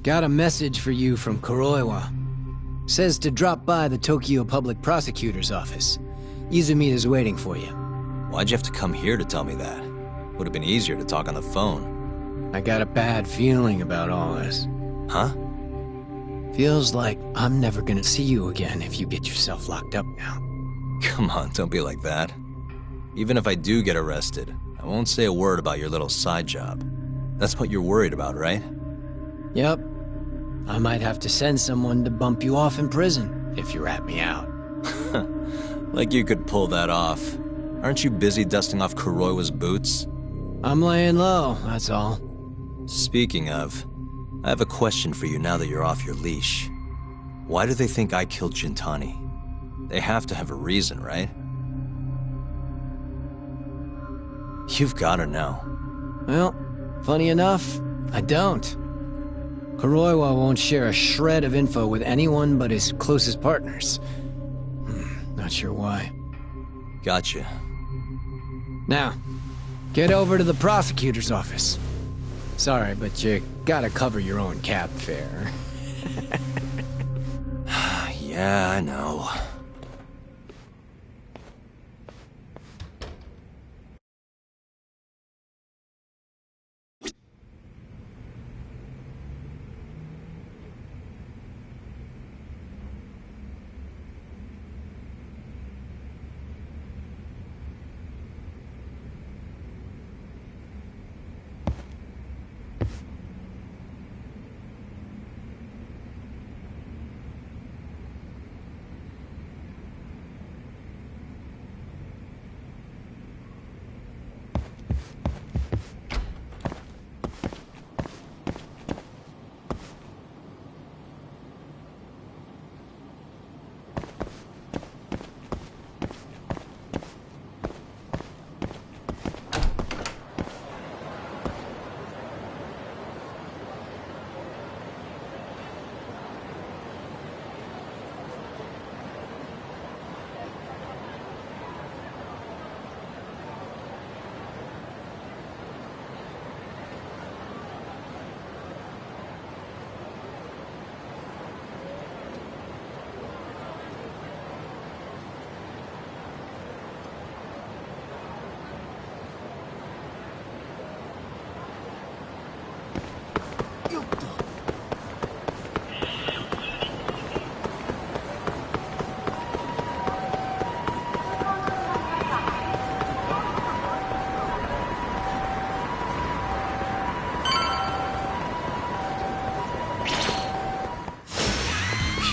Speaker 13: Got a message for you from Kuroiwa. Says to drop by the Tokyo Public Prosecutor's office. Izumita's waiting for you.
Speaker 5: Why'd you have to come here to tell me that? Would have been easier to talk on the phone.
Speaker 13: I got a bad feeling about all this.
Speaker 5: Huh?
Speaker 13: Feels like I'm never gonna see you again if you get yourself locked up now.
Speaker 5: Come on, don't be like that. Even if I do get arrested, I won't say a word about your little side job. That's what you're worried about, right?
Speaker 13: Yep. I might have to send someone to bump you off in prison if you rat me out.
Speaker 5: Like you could pull that off. Aren't you busy dusting off Kuroiwa's boots?
Speaker 13: I'm laying low, that's all.
Speaker 5: Speaking of, I have a question for you now that you're off your leash. Why do they think I killed Shintani? They have to have a reason, right? You've gotta know.
Speaker 13: Well, funny enough, I don't. Kuroiwa won't share a shred of info with anyone but his closest partners. Not sure why.
Speaker 5: Gotcha.
Speaker 13: Now, get over to the prosecutor's office. Sorry, but you gotta cover your own cab fare.
Speaker 5: Yeah, I know.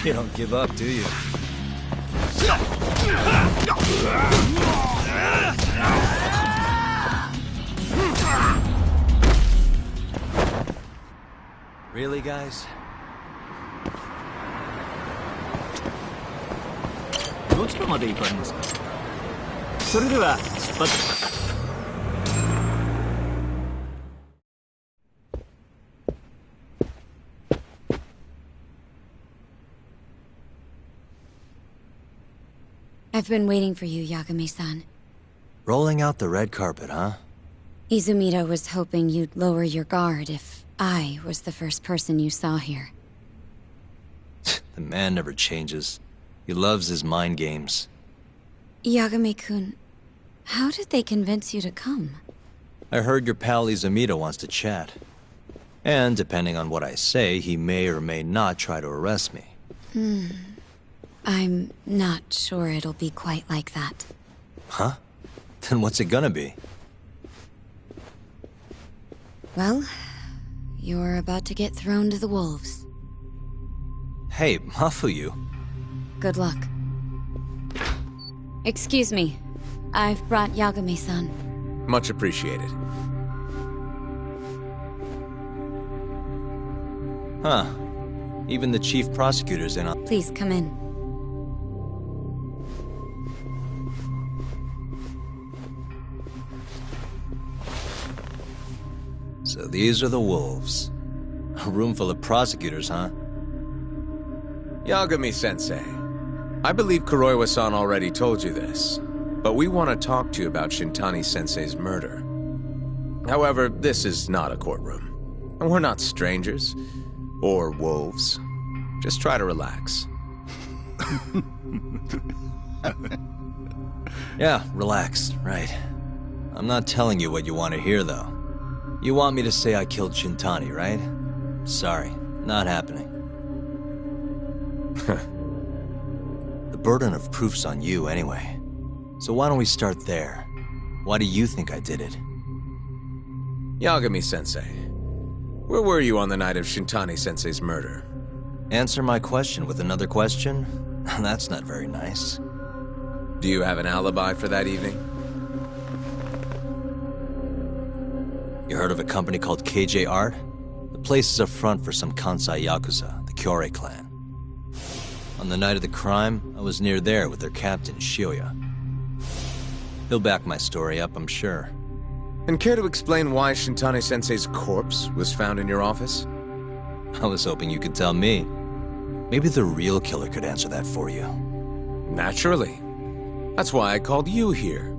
Speaker 5: You don't give up, do you? Really, guys?
Speaker 10: どちらまで行かれますか？それでは出発。
Speaker 2: I've been waiting for you, Yagami-san.
Speaker 5: Rolling out the red carpet, huh?
Speaker 2: Izumida was hoping you'd lower your guard if I was the first person you saw here.
Speaker 5: The man never changes. He loves his mind games.
Speaker 2: Yagami-kun, how did they convince you to come?
Speaker 5: I heard your pal Izumida wants to chat. And depending on what I say, he may or may not try to arrest me.
Speaker 2: I'm not sure it'll be quite like that.
Speaker 5: Huh? Then what's it gonna be?
Speaker 2: Well, you're about to get thrown to the wolves.
Speaker 5: Hey, Mafuyu.
Speaker 2: Good luck. Excuse me. I've brought Yagami-san.
Speaker 22: Much appreciated.
Speaker 5: Huh. Even the chief prosecutor's in on...
Speaker 2: Please come in.
Speaker 5: So these are the wolves. A room full of prosecutors, huh?
Speaker 22: Yagami-sensei, I believe Kuroiwa-san already told you this, but we want to talk to you about Shintani-sensei's murder. However, this is not a courtroom, and we're not strangers, or wolves. Just try to relax.
Speaker 5: Yeah, relax, right. I'm not telling you what you want to hear, though. You want me to say I killed Shintani, right? Sorry, not happening. The burden of proof's on you anyway. So why don't we start there? Why do you think I did it?
Speaker 22: Yagami-sensei, where were you on the night of Shintani-sensei's murder?
Speaker 5: Answer my question with another question? That's not very nice.
Speaker 22: Do you have an alibi for that evening?
Speaker 5: You heard of a company called KJ Art? The place is a front for some Kansai Yakuza, the Kyorei clan. On the night of the crime, I was near there with their captain, Shioya. He'll back my story up, I'm sure.
Speaker 22: And care to explain why Shintani-sensei's corpse was found in your office?
Speaker 5: I was hoping you could tell me. Maybe the real killer could answer that for you.
Speaker 22: Naturally. That's why I called you here.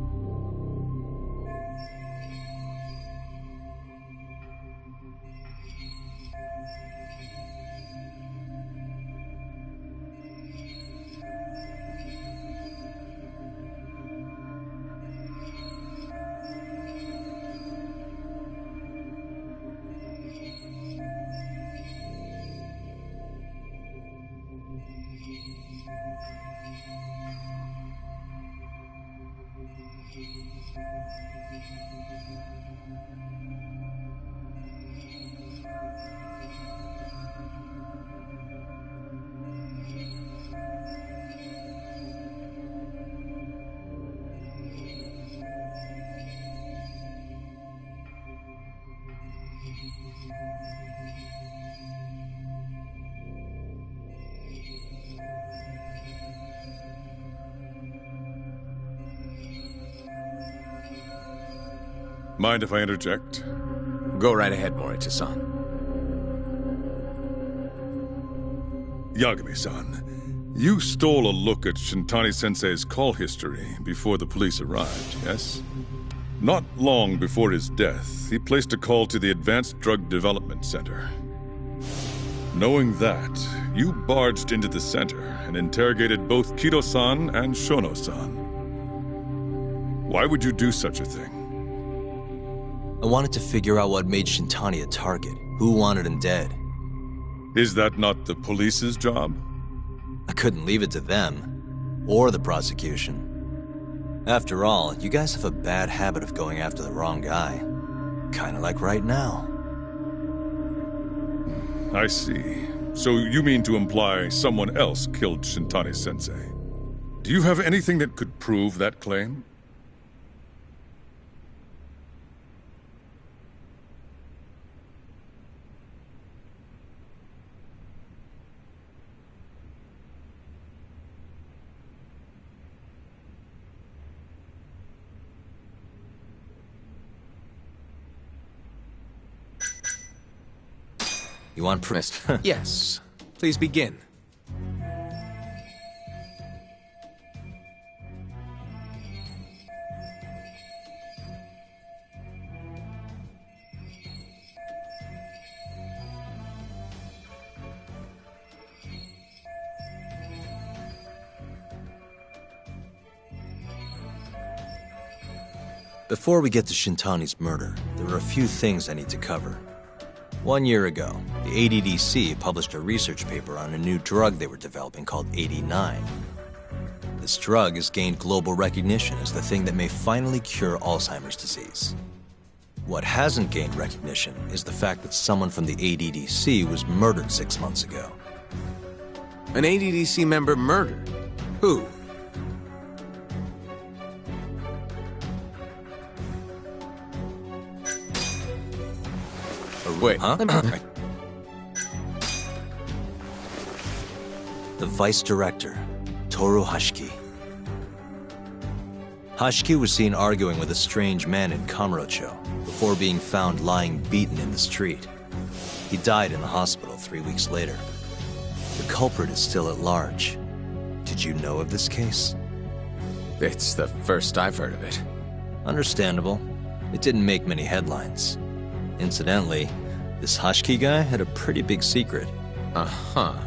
Speaker 3: Mind if I interject?
Speaker 22: Go right ahead, Morita-san.
Speaker 3: Yagami-san, you stole a look at Shintani-sensei's call history before the police arrived, yes? Not long before his death, he placed a call to the Advanced Drug Development Center. Knowing that, you barged into the center and interrogated both Kido-san and Shono-san. Why would you do such a thing?
Speaker 5: I wanted to figure out what made Shintani a target. Who wanted him dead?
Speaker 3: Is that not the police's job?
Speaker 5: I couldn't leave it to them. Or the prosecution. After all, you guys have a bad habit of going after the wrong guy. Kinda like right now.
Speaker 3: I see.
Speaker 6: So you mean to imply someone else killed Shintani-sensei? Do you have anything that could prove that claim?
Speaker 5: You want proof?
Speaker 22: Yes. Please begin.
Speaker 5: Before we get to Shintani's murder, there are a few things I need to cover. 1 year ago, the ADDC published a research paper on a new drug they were developing called 89. This drug has gained global recognition as the thing that may finally cure Alzheimer's disease. What hasn't gained recognition is the fact that someone from the ADDC was murdered 6 months ago.
Speaker 22: An ADDC member murdered? Who? Wait, huh?
Speaker 5: The Vice Director, Toru Hashiki. Hashiki was seen arguing with a strange man in Kamurocho before being found lying beaten in the street. He died in the hospital 3 weeks later. The culprit is still at large. Did you know of this case?
Speaker 22: It's the first I've heard of it.
Speaker 5: Understandable. It didn't make many headlines. Incidentally, this Hashiki guy had a pretty big secret.
Speaker 22: Uh-huh.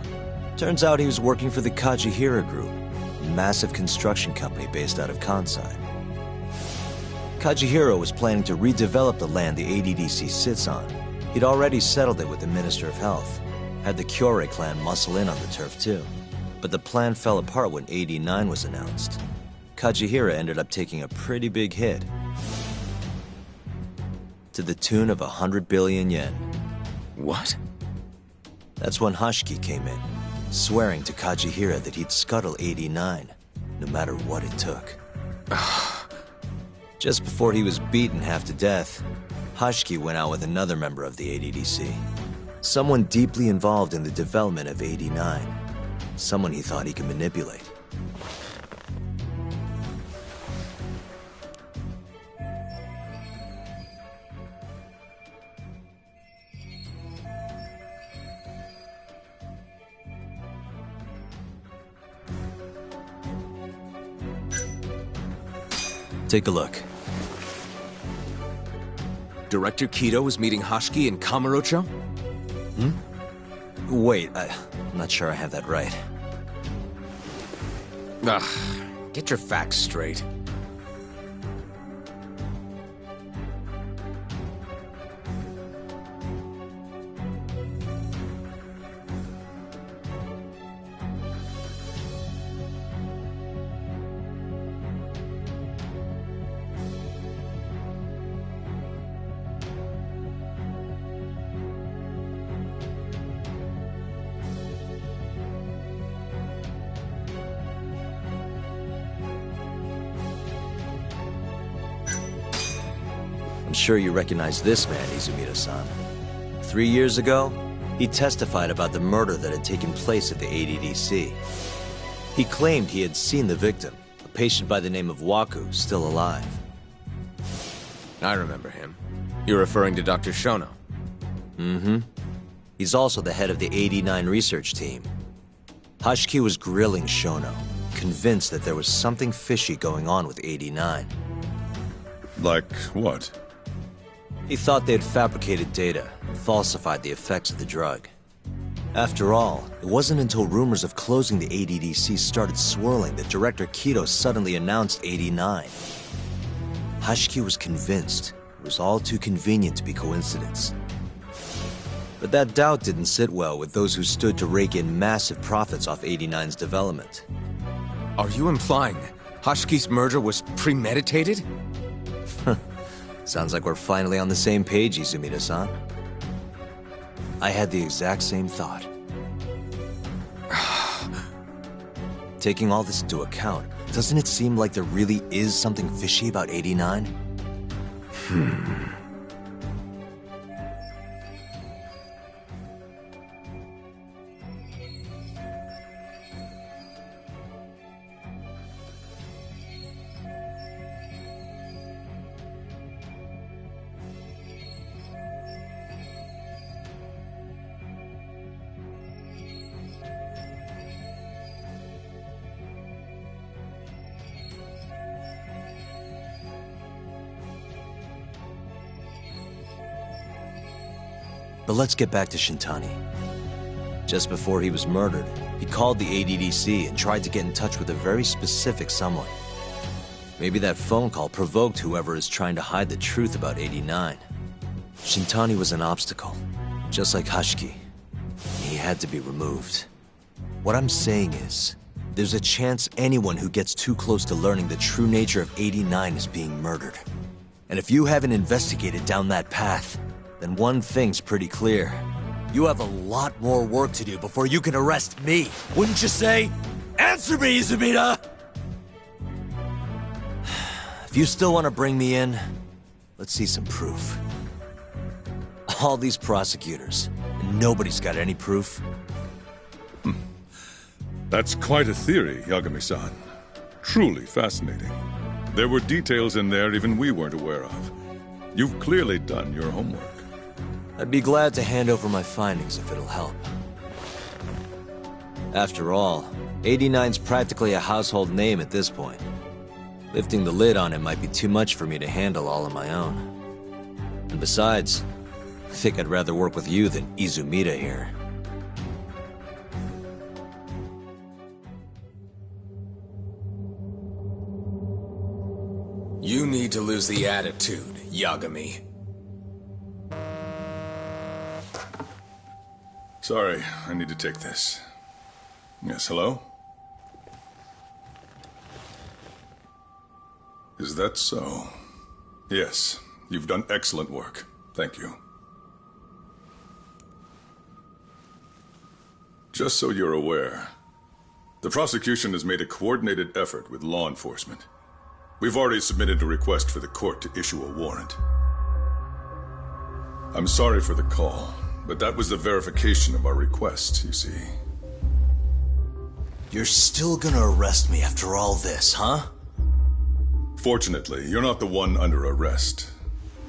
Speaker 5: Turns out he was working for the Kajihira Group, a massive construction company based out of Kansai. Kajihira was planning to redevelop the land the ADDC sits on. He'd already settled it with the Minister of Health, had the Kyorei clan muscle in on the turf too. But the plan fell apart when 89 was announced. Kajihira ended up taking a pretty big hit, to the tune of 100 billion yen.
Speaker 22: What?
Speaker 5: That's when Hashiki came in, swearing to Kajihira that he'd scuttle 89, no matter what it took. Just before he was beaten half to death, Hashiki went out with another member of the ADDC. Someone deeply involved in the development of 89. Someone he thought he could manipulate. Take a look.
Speaker 22: Director Kido was meeting Hashiki in Kamurocho?
Speaker 5: Wait, I'm not sure I have that right.
Speaker 22: Ugh, get your facts straight.
Speaker 5: I'm sure you recognize this man, Izumida-san. 3 years ago, he testified about the murder that had taken place at the ADDC. He claimed he had seen the victim, a patient by the name of Waku, still alive.
Speaker 22: I remember him. You're referring to Dr. Shono?
Speaker 5: Mm-hmm. He's also the head of the 89 research team. Hashiki was grilling Shono, convinced that there was something fishy going on with 89.
Speaker 6: Like what?
Speaker 5: He thought they had fabricated data and falsified the effects of the drug. After all, it wasn't until rumors of closing the ADDC started swirling that Director Kido suddenly announced 89. Hashiki was convinced it was all too convenient to be coincidence. But that doubt didn't sit well with those who stood to rake in massive profits off 89's development.
Speaker 22: Are you implying Hashiki's murder was premeditated?
Speaker 5: Sounds like we're finally on the same page, Izumida-san. I had the exact same thought. Taking all this into account, doesn't it seem like there really is something fishy about 89? But let's get back to Shintani. Just before he was murdered, he called the ADDC and tried to get in touch with a very specific someone. Maybe that phone call provoked whoever is trying to hide the truth about 89. Shintani was an obstacle, just like Hashiki. He had to be removed. What I'm saying is, there's a chance anyone who gets too close to learning the true nature of 89 is being murdered. And if you haven't investigated down that path, then one thing's pretty clear. You have a lot more work to do before you can arrest me, wouldn't you say? Answer me, Izumida! If you still want to bring me in, let's see some proof. All these prosecutors, and nobody's got any proof.
Speaker 6: That's quite a theory, Yagami-san. Truly fascinating. There were details in there even we weren't aware of. You've clearly done your homework.
Speaker 5: I'd be glad to hand over my findings if it'll help. After all, 89's practically a household name at this point. Lifting the lid on it might be too much for me to handle all on my own. And besides, I think I'd rather work with you than Izumida here.
Speaker 22: You need to lose the attitude, Yagami.
Speaker 6: Sorry, I need to take this. Yes, hello? Is that so? Yes, you've done excellent work. Thank you. Just so you're aware, the prosecution has made a coordinated effort with law enforcement. We've already submitted a request for the court to issue a warrant. I'm sorry for the call, but that was the verification of our request, you see.
Speaker 5: You're still gonna arrest me after all this, huh?
Speaker 6: Fortunately, you're not the one under arrest.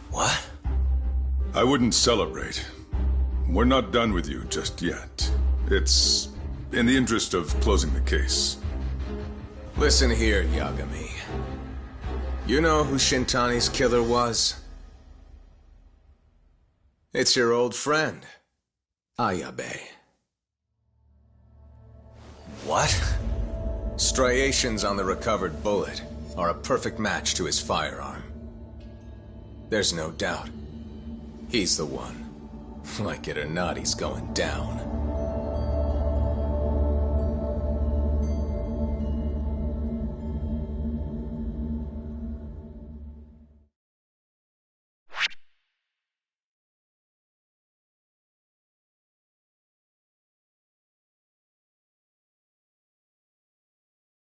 Speaker 5: What?
Speaker 6: I wouldn't celebrate. We're not done with you just yet. It's in the interest of closing the case.
Speaker 22: Listen here, Yagami. You know who Shintani's killer was? It's your old friend, Ayabe.
Speaker 5: What?
Speaker 22: Striations on the recovered bullet are a perfect match to his firearm. There's no doubt. He's the one. Like it or not, he's going down.